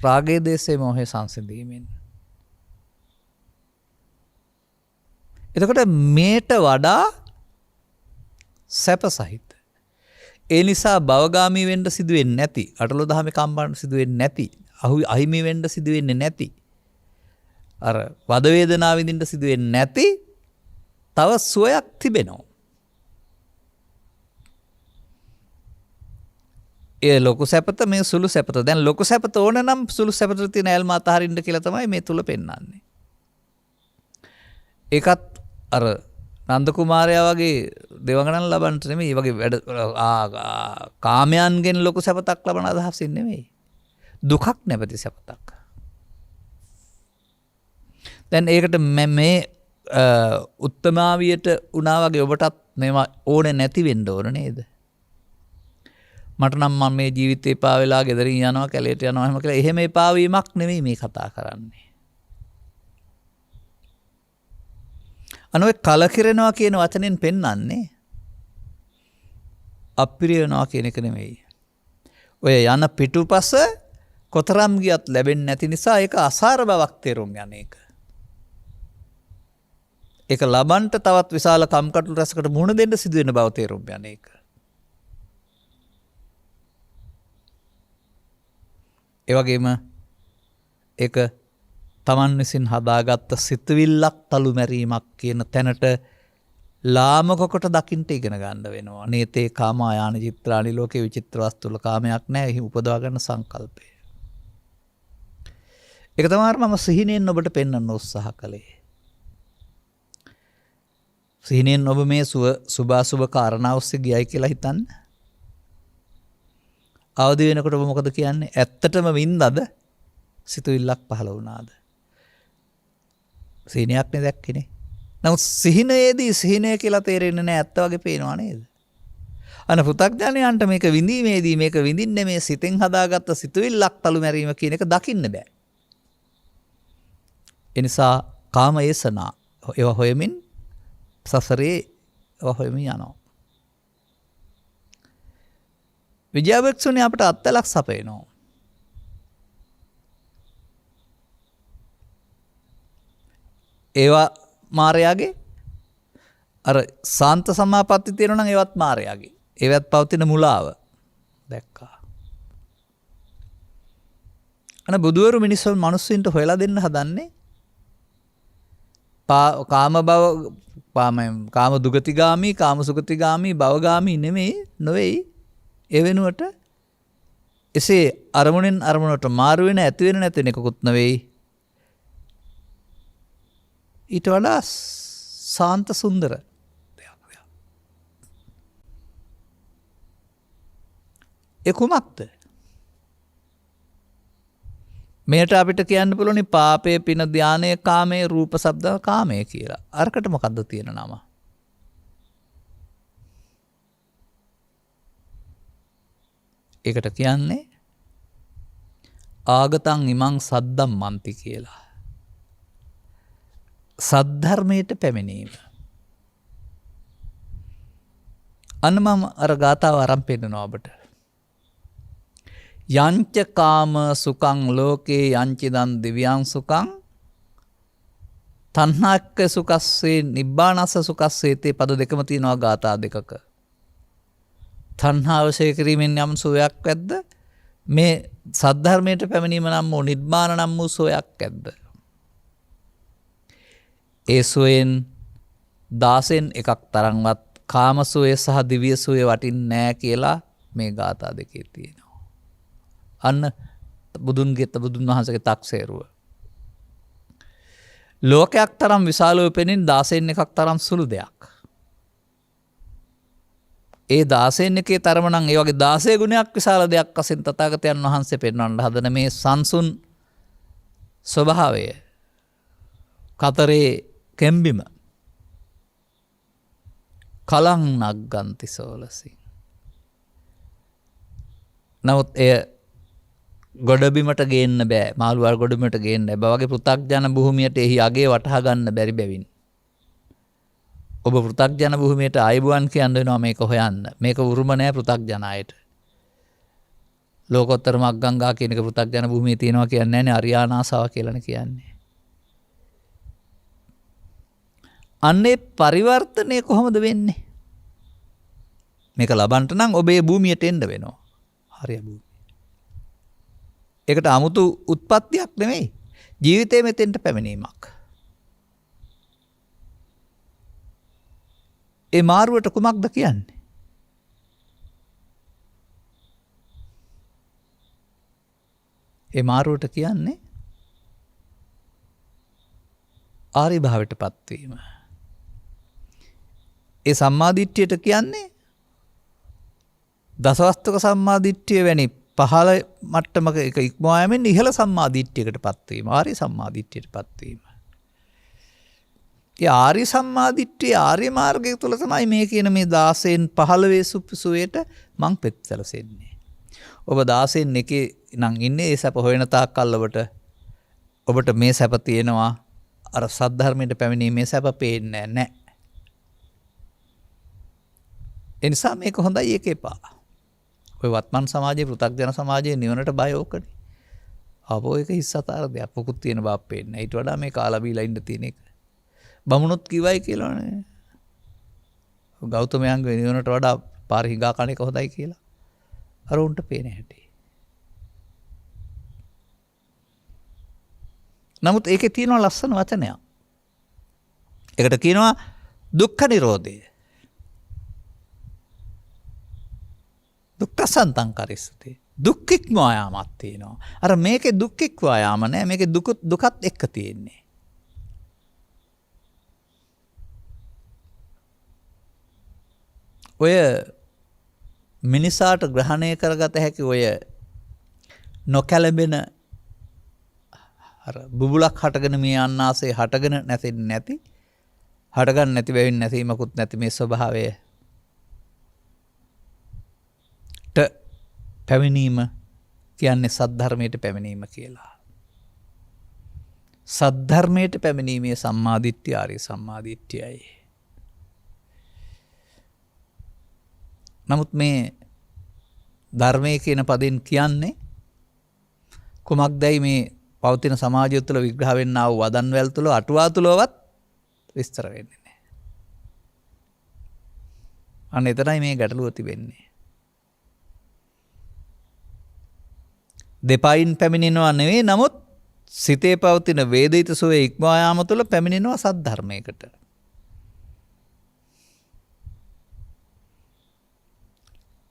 රාගයේ දේශේ මොහේ සංසිඳීමෙන්. එතකොට මේට වඩා සැප සහිත. ඒ නිසා භවගාමී වෙන්න සිදු වෙන්නේ නැති, අටලෝ දහමේ කම්පන සිදු වෙන්නේ නැති, අහිමි වෙන්න සිදු වෙන්නේ නැති, අර වද වේදනාව විඳින්න සිදු වෙන්නේ නැති තව සුවයක් තිබෙනවා. ඒ ලොකු සැපත මේ සුළු සැපත. දැන් ලොකු සැපත ඕන නම් සුළු සැපතට තියෙන ඇල්ම අතහරින්න කියලා තමයි මේ තුල පෙන්වන්නේ. ඒකත් අර නන්ද කුමාරයා වගේ දෙවඟනන් ලබන්නට නෙමෙයි. මේ වගේ වැඩ කාමයන්ගෙන් ලොකු සැපතක් ලබන අදහසින් නෙමෙයි. දුකක් නැවති සැපතක්. දැන් ඒකට මේ උත්තමාවියට උනා වගේ ඔබටත් මේවා ඕනේ නැති වෙන්න ඕන නේද? මට නම් මම මේ ජීවිතේ එපා වෙලා ගෙදරින් යනවා කැලේට යනවා එහෙම කියලා. එහෙම එපා වීමක් නෙමෙයි මේ කතා කරන්නේ. අනොයි කලකිරෙනවා කියන වචනෙන් පෙන්වන්නේ අප්‍රිය වෙනවා කියන එක නෙමෙයි. ඔය යන පිටුපස කොතරම් ගියත් ලැබෙන්නේ නැති නිසා ඒක අසාර බවක් තේරුම් යන එක. ඒක ලබන්ට තවත් විශාල කම්කටොළු රැසකට මුහුණ දෙන්න සිදු වෙන බව තේරුම් යන එක. ඒ වගේම ඒක තමන් විසින් හදාගත්ත සිතවිල්ලක් තලු මැරීමක් කියන තැනට ලාමක කොට දකින්න ඉගෙන ගන්න වෙනවා. නේතේ කාමායාන චිත්‍රානි ලෝකේ විචිත්‍ර වස්තුල කාමයක් නැහැ. එහි උපදවා ගන්න සංකල්පය. ඒක තමයි මම සිහිනෙන් ඔබට පෙන්වන්න උත්සාහ කළේ. සිහිනෙන් ඔබ මේ සුභාසුභ කාරණා ඔස්සේ ගියයි කියලා හිතන්න. අවදි වෙනකොට ඔබ මොකද කියන්නේ? ඇත්තටම වින්දද? සිතුවිල්ලක් පහළ වුණාද? සිහිනයක් නේ දැක්කනේ. නමුත් සිහිනයේදී සිහිනය කියලා තේරෙන්නේ නැහැ. ඇත්ත වගේ පේනවා නේද? අන පෘථග්ජනයන්ට මේක විඳීමේදී මේක විඳින්නේ මේ සිතෙන් හදාගත්ත සිතුවිල්ලක් තලු මැරීම කියන එක දකින්න බෑ. එනිසා කාම ඒසනා ඒවා හොයමින් සසරේ ඒවා හොයමින් යනවා. විජයවක්ෂුනේ අපට අත්ලක් සපයනවා. ඒවා මාරයාගේ අර සාන්ත සමාපatti තියෙනවා නම් ඒවත් මාරයාගේ. ඒවත් පවතින මුලාව දැක්කා. අන බුදුවරු මිනිස්සුන් මිනිස්සුන්ට හොයලා දෙන්න හදන්නේ කාම භව කාම දුගතිගාමි, කාම සුගතිගාමි, භවගාමි නොවේයි. ඒ වෙනුවට එසේ අරමුණෙන් අරමුණට මාරු වෙන, ඇති වෙන, නැති වෙන එකකුත් නෙවෙයි. ඊට වඩා සාන්ත සුන්දර දෙයක්. ඒ කුමක්ද? මේට අපිට කියන්න පුළුවනි පාපය, පින, ධානය, කාමයේ, රූප, ශබ්ද, කාමය කියලා. අරකට මොකද්ද තියෙන නම? ඒකට කියන්නේ ආගතං ඉමං සද්දම් මන්ති කියලා. සද්ධර්මයට පැමිණීම. අන්න මම අර ගාථාව අරන් පෙන්නනවා ඔබට. යංච කාම සුඛං ලෝකේ යංචිදන් දිව්‍යං සුඛං තණ්හාක්ක සුඛස්සේ නිබ්බානස්ස සුඛස්සේ තේ පද දෙකම තියෙනවා ගාථා දෙකක. තණ්හාව ශේ කිරීමෙන් යම් සෝයක් ඇද්ද? මේ සද්ධර්මයට පැමිණීම නම් වූ නිබ්බාන නම් වූ සෝයක් ඇද්ද? ඒ සෝයෙන් 16න් එකක් තරම්වත් කාම සෝය සහ දිව්‍ය සෝය වටින්නේ නැහැ කියලා මේ ගාථා දෙකේ තියෙනවා. අන්න බුදුන් වහන්සේගේ තක්සේරුව. ලෝකයක් තරම් විශාලව පෙනෙන 16න් එකක් තරම් සුළු දෙයක්. ඒ 16න් එකේ තරම නම් ඒ වගේ 16 ගුණයක් විශාල දෙයක් වශයෙන් තථාගතයන් වහන්සේ පෙන්වන්න හදන මේ සංසුන් ස්වභාවය. කතරේ කෙම්බිම කලං නග්ගන්ති සෝලසින්. නමුත් එය ගොඩබිමට ගේන්න බෑ. මාළුවාර ගොඩබිමට ගේන්න බෑ. වගේ පෘථග්ජන භූමියට එහි අගේ වටහා ගන්න බැරි බැවින්. ඔබ පෘථග්ජන භූමියට ආයුබෝවන් කියන්න වෙනවා මේක හොයන්න. මේක උරුම නෑ පෘථග්ජන අයට. ලෝකෝත්තර මග්ගංගා කියන එක පෘථග්ජන භූමියේ තියෙනවා කියන්නේ නෑනේ, අරියානාසාව කියලානේ කියන්නේ. අන්නේ පරිවර්තනය කොහොමද වෙන්නේ? මේක ලබන්න නම් ඔබේ භූමියට එන්න වෙනවා. හරිය භූමිය. ඒකට 아무තු උත්පත්තියක් නෙමෙයි. ජීවිතේ මෙතෙන්ට පැමිණීමක්. ඒ මාරුවට කුමක්ද කියන්නේ? ඒ මාරුවට කියන්නේ ආර්ය භාවයට පත්වීම. ඒ සම්මාදිට්ඨියට කියන්නේ දසවස්තුක සම්මාදිට්ඨිය වැනි පහළ මට්ටමක එක ඉක්මවා යමින් ඉහළ සම්මාදිට්ඨියකට පත්වීම. ආර්ය සම්මාදිට්ඨියට පත්වීම. ඒ ආර්ය සම්මාදිට්ඨිය ආර්ය මාර්ගය තුළ තමයි මේ කියන මේ 16න් 15 සුවයට මං පෙත්සලසෙන්නේ. ඔබ 16න් එකේ නම් ඉන්නේ ඒ සැප හොයන තාක් කල් ඔබට මේ සැප තියෙනවා. අර සද්ධර්මයට පැමිණීමේ සැප පේන්නේ නැහැ. ඒ නිසා මේක හොඳයි, ඒක එපා. ඔය වත්මන් සමාජයේ, පෘථග්ජන සමාජයේ නිවනට බය ඕකනේ. ආපෝ එක හිස්සතර දෙයක් මොකුත් තියෙන බව පේන්නේ. ඊට වඩා මේ කාලා බීලා ඉන්න තියෙන එක. බමුණුත් කිව්වයි කියලානේ. ගෞතමයන්ගේ නිවනට වඩා පාර හිඟා කණ එක හොඳයි කියලා. අර උන්ට පේන්නේ හැටි. නමුත් ඒකේ තියෙනවා ලස්සන වචනයක්. ඒකට කියනවා දුක්ඛ නිරෝධය. දුක්ඛ සන්තං කරිස්සති. දුක් ඉක්මවා යාමක් තියෙනවා. අර මේකේ දුක් ඉක්මවා යාම නෑ. මේකේ දුකත් එක්ක තියෙන්නේ. ඔය මිනිසාට ග්‍රහණය කරගත හැකි ඔය නොකැලඹෙන අර බුබුලක් හටගෙන මේ අන්නාසේ හටගෙන නැතිෙන්නේ නැති, හටගන්න නැති බැවින් නැතිමකුත් නැති මේ ස්වභාවය පැමිණීම කියන්නේ සද්ධර්මයට පැමිණීම කියලා. සද්ධර්මයට පැමිණීමේ සම්මාදිට්ඨිය ආර්ය සම්මාදිට්ඨියයි. නමුත් මේ ධර්මයේ කියන පදෙන් කියන්නේ කුමක්දයි මේ පවතින සමාජය තුළ විග්‍රහ වෙන්නා වූ වදන්වැල් තුළ අටුවා තුළවත් විස්තර වෙන්නේ නැහැ. අන්න එතනයි මේ ගැටලුව තිබෙන්නේ. දෙපයින් පැමිණෙනවා නෙවෙයි, නමුත් සිතේ පවතින වේදිත සෝය ඉක්මවා යාම තුළ පැමිණෙනවා සද්ධර්මයකට.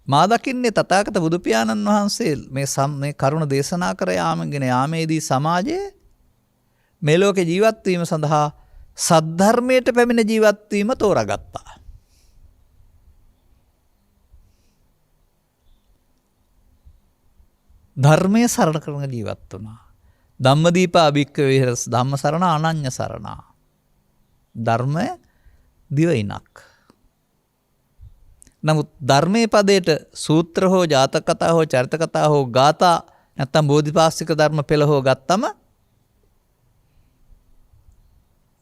මා දකින්නේ තථාගත බුදු පියාණන් වහන්සේ මේ කරුණ දේශනා කර යාමගෙන යාමේදී සමාජයේ මේ ලෝකේ ජීවත් වීම සඳහා සද්ධර්මයට පැමිණ ජීවත් වීම තෝරාගත්තා. ධර්මයේ සරණ කරන ජීවත් වුණා. ධම්මදීපා භික්ඛවේ විහෙරස් ධම්ම සරණ අනඤ්‍ය සරණා. ධර්මය දිවයිනක්. නමුත් ධර්මයේ පදයට සූත්‍ර හෝ ජාතක කතා හෝ චරිත කතා හෝ ගාථා නැත්නම් බෝධිපාක්ෂික ධර්ම පෙළ හෝ ගත්තම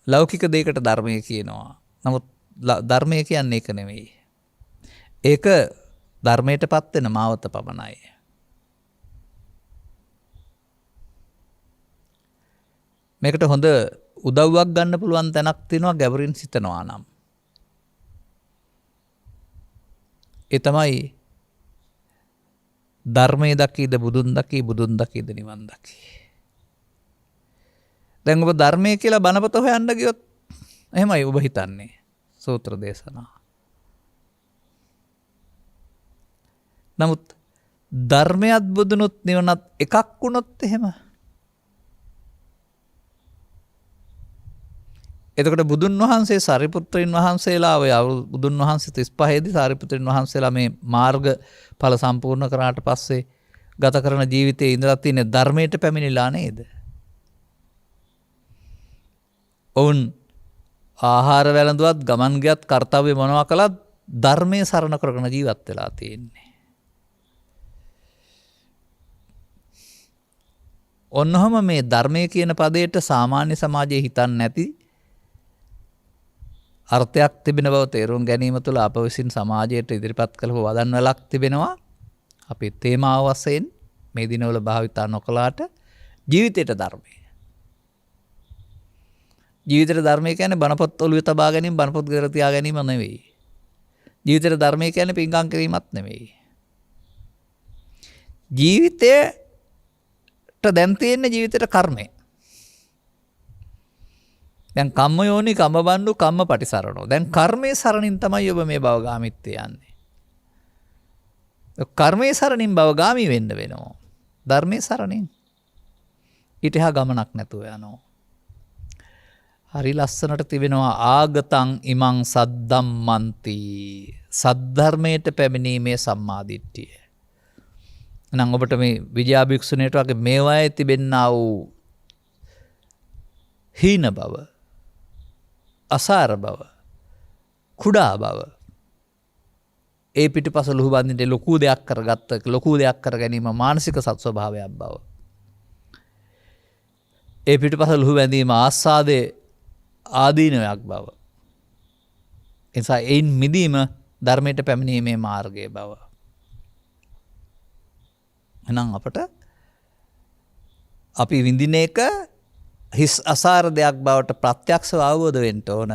ලෞකික දෙයකට ධර්මය කියනවා. නමුත් ධර්මය කියන්නේ ඒක නෙවෙයි. ඒක ධර්මයටපත් වෙන මාවත පමණයි. මේකට හොඳ උදව්වක් ගන්න පුළුවන් තැනක් තියෙනවා ගැඹුරින් සිතනවා නම්. ඒ තමයි ධර්මයේ දකීද බුදුන් දකී බුදුන් දකීද නිවන් දකී. දැන් ඔබ ධර්මයේ කියලා බණපොත හොයන්න ගියොත් එහෙමයි ඔබ හිතන්නේ සූත්‍ර දේශනා. නමුත් ධර්මයත් බුදුනුත් නිවනත් එකක් වුණොත් එහෙම එතකොට බුදුන් වහන්සේ සාරිපුත්‍රයන් වහන්සේලා ඔය බුදුන් වහන්සේ 35 දී සාරිපුත්‍රයන් වහන්සේලා මේ මාර්ග ඵල සම්පූර්ණ කරාට පස්සේ ගත කරන ජීවිතයේ ඉඳලා තියෙන ධර්මයට පැමිණිලා නේද? ඔවුන් ආහාර වැළඳුවත් ගමන් ගියත් කාර්යය මොනවා කළත් ධර්මයේ සරණ කරගෙන ජීවත් වෙලා තියෙන්නේ. ඔන්නෝම මේ ධර්මයේ කියන පදයට සාමාන්‍ය සමාජයේ හිතන්නේ නැති අර්ථයක් තිබෙන බව තේරුම් ගැනීම තුළ අප විසින් සමාජයට ඉදිරිපත් කළ වදන් වලක් තිබෙනවා. අපේ තේමාව වශයෙන් මේ දිනවල භාවිතා නොකලාට ජීවිතයට ධර්මය. ජීවිතයට ධර්මය කියන්නේ බණපොත් ඔළුවේ තබා ගැනීම බණපොත් ගෙදර තියා ගැනීම නෙවෙයි. ජීවිතයට ධර්මය කියන්නේ පින්කම් කිරීමත් නෙවෙයි. ජීවිතයට දැන් තියෙන ජීවිතයට කර්මය. දැන් කම්ම යෝනි කම්ම බණ්ඩු කම්ම පටිසරණෝ. දැන් කර්මයේ සරණින් තමයි ඔබ මේ භවගාමීත්වය යන්නේ. කර්මයේ සරණින් භවගාමී වෙන්න වෙනවා. ධර්මයේ සරණින් ඊට එහා ගමනක් නැතුව යනවා. හරි ලස්සනට තිබෙනවා ආගතං ඉමං සද්දම්මන්ති. සද්ධර්මයට පැමිණීමේ සම්මාදිට්ඨිය. එහෙනම් ඔබට මේ විජයා භික්ෂුණියට වගේ මේවායේ තිබෙන්නා වූ හීන බව, අසාර බව, කුඩා බව, ඒ පිටුපස ලුහු බඳින්න ලොකු දෙයක් කරගත්ත ලොකු දෙයක් කර ගැනීම මානසික සත්ස්වභාවයක් බව. ඒ පිටුපස ලුහු බැඳීම ආස්වාදයේ ආදීනයක් බව. එනිසා ඒන් මිදීම ධර්මයට පැමිණීමේ මාර්ගයේ බව. එහෙනම් අපට අපි විඳින එක හිස් අසාර දෙයක් බවට ප්‍රත්‍යක්ෂව අවබෝධ වෙන්න ඕන.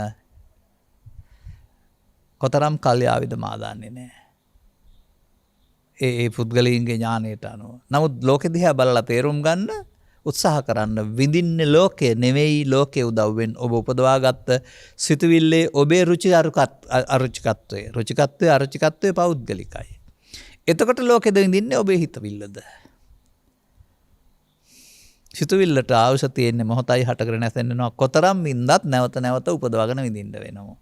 කොතරම් කල්යාවිද මා දන්නේ නැහැ. ඒ පුද්ගලයන්ගේ ඥාණයට අනුව. නමුත් ලෝකෙ දිහා බලලා තේරුම් ගන්න උත්සාහ කරන්න. විඳින්නේ ලෝකය නෙවෙයි ලෝකයේ උදව්වෙන් ඔබ උපදවාගත්ත සිතුවිල්ලේ ඔබේ අරුචිකත්වයේ පෞද්ගලිකයි. එතකොට ලෝකෙද විඳින්නේ ඔබේ හිතවිල්ලද? සිතුවිල්ලට අවශ්‍ය තියෙන්නේ මොහොතයි හටගෙන නැසෙන්නවා. කොතරම් වින්දත් නැවත නැවත උපදවගෙන විඳින්න වෙනවා.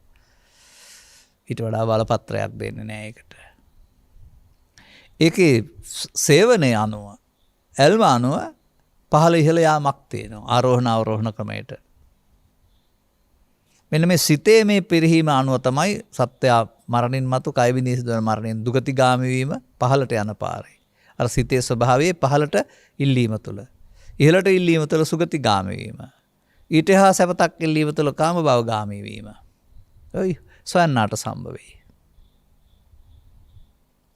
ඊට වඩා බලපත්‍රයක් දෙන්නේ නැහැ ඒකට. ඒකේ සේවනයේ අනුව ඇල්ම අනුව පහළ ඉහළ යාමක් තියෙනවා. ආරෝහණ අවරෝහණ ක්‍රමයට. මෙන්න මේ සිතේ මේ පිරිහීම අනුව තමයි සත්‍යය මරණින් මතු කය විඳී සිදුවන මරණයෙන් දුගතිගාමී වීම පහළට යන පාරේ. අර සිතේ ස්වභාවයේ පහළට ඉල්ලීම තුළ ඉහළට ඉල්ලීම තුළ සුගතිගාමී වීම. ඊට එහා සැපතක් ඉල්ලීම තුළ කාම භවගාමී වීම. ඔයි සොයන්නාට සම්භවෙයි.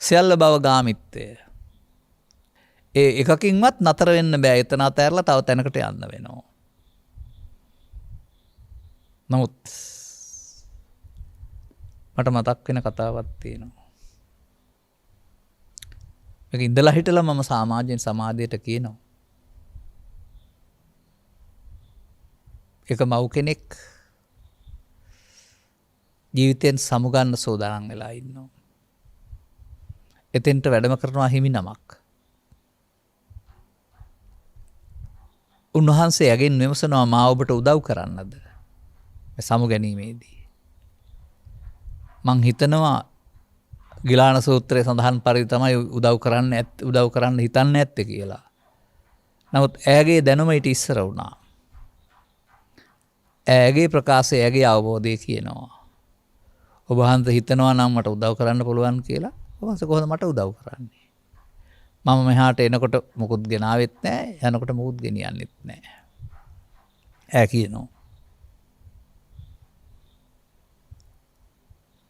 සියල්ල භවගාමීත්වය. ඒ එකකින්වත් නතර වෙන්න බෑ. එතන අතහැරලා තව තැනකට යන්න වෙනවා. නමුත් මට මතක් වෙන කතාවක් තියෙනවා. මේක ඉඳලා හිටලා මම සමාජයට කියනවා. එක මව් කෙනෙක් ජීවිතයෙන් සමුගන්න සෝදානම් වෙලා ඉන්නවා. එතෙන්ට වැඩම කරනවා හිමි නමක්. උන්වහන්සේ ඇගෙන් විමසනවා මා ඔබට උදව් කරන්නද සමු ගැනීමේදී. මං හිතනවා ගිලාන සූත්‍රයේ සඳහන් පරිදි තමයි උදව් කරන්න හිතන්නේ නැත්තේ කියලා. නමුත් ඇගේ දැනුම ඊට ඉස්සර වුණා. ඇගේ ප්‍රකාශය ඇගේ අවබෝධය කියනවා. ඔබ වහන්සේ හිතනවා නම් මට උදව් කරන්න පුළුවන් කියලා. ඔබ වහන්සේ කොහොමද මට උදව් කරන්නේ? මම මෙහාට එනකොට මුකුත් ගෙනාවෙත් නැහැ, යනකොට මුකුත් ගෙනියන්නෙත් නැහැ. ඈ කියනවා.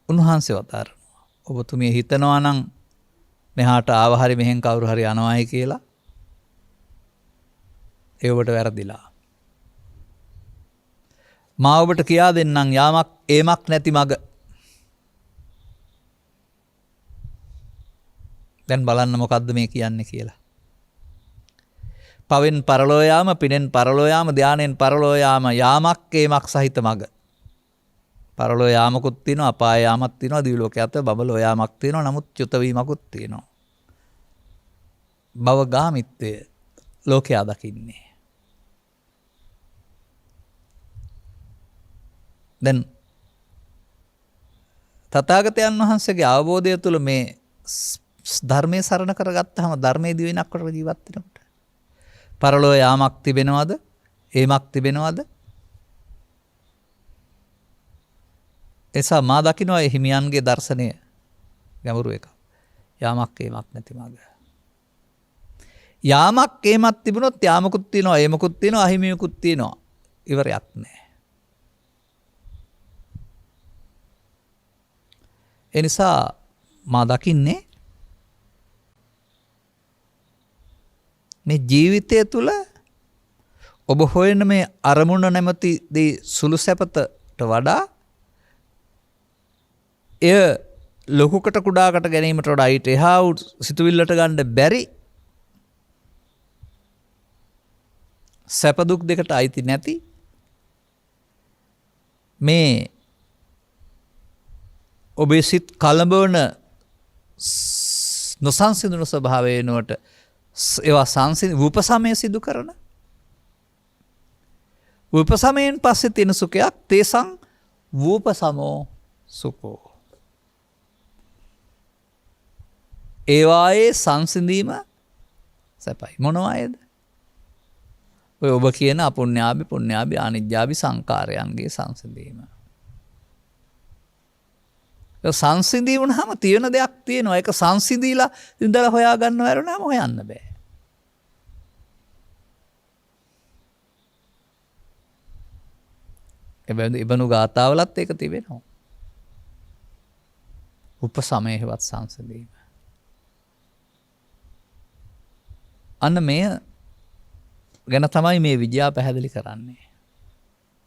උන්වහන්සේ වදාරනවා ඔබතුමිය හිතනවා නම් මෙහාට ආව හරි මෙහෙන් කවුරු හරි යනවායි කියලා ඒ ඔබට වැරදිලා. මා ඔබට කියා දෙන්නම් යාමක් ඒමක් නැති මග. දැන් බලන්න මොකද්ද මේ කියන්නේ කියලා. පවෙන් පරලෝ යාම, පිනෙන් පරලෝ යාම, ධානයෙන් පරලෝ යාම යාමක් ඒමක් සහිත මග. පරලෝ යාමකුත් තියෙනවා, අපාය යාමක් තියෙනවා, දිවි ලෝකයේ අත බබලෝ යාමක් තියෙනවා. නමුත් චුත වීමකුත් තියෙනවා. භව ගාමිත්වය ලෝකයා දකින්නේ. දැන් තථාගතයන් වහන්සේගේ අවබෝධය තුළ මේ ධර්මයේ සරණ කරගත්තාම ධර්මයේ දිවෙනක් කොට ජීවත් වෙනකොට පරලෝ යාමක් තිබෙනවද? ඒමක් තිබෙනවද? එසා මා දකිනවා ඒ හිමියන්ගේ දර්ශනය ගැඹුරු එක. යාමක් ඒමක් නැති මග. යාමක් ඒමක් තිබුණොත් යාමකුත් තියෙනවා, ඒමකුත් තියෙනවා, අහිමියකුත් තියෙනවා. ඉවරයක් නැහැ. ඒ නිසා මා දකින්නේ මේ ජීවිතය තුළ ඔබ හොයන මේ අරමුණ නැමැති දේ සුළු සැපතට වඩා එය ලොකුකට කුඩාකට ගැනීමට වඩා ඊට එහා සිතුවිල්ලට ගන්න බැරි සැප දුක් දෙකට අයිති නැති මේ ඔබේ සිත් කලඹවන නොසංසිඳුණු ස්වභාවය වෙනුවට ඒවා විපසමය සිදු කරන විපසමයෙන් පස්සේ තියෙන සුඛයක් තේසං වූපසමෝ සුඛෝ. ඒවායේ සංසිඳීම සැපයි. මොනවායේද? ඔය ඔබ කියන අපුඤ්ඤාභි පුඤ්ඤාභි අනිජ්ජාභි සංකාරයන්ගේ සංසිඳීම. සංසිඳී වුණාම තියෙන දෙයක් තියෙනවා. ඒක සංසිඳීලා ඉඳලා හොයා ගන්න වැරුණාම හොයන්න බෑ. ඉබනු ගාථාවලත් ඒක තිබෙනවා. උපසමයේවත් සංසිඳීම. අන්න මෙය ගැන තමයි මේ විද්‍යාව පැහැදිලි කරන්නේ.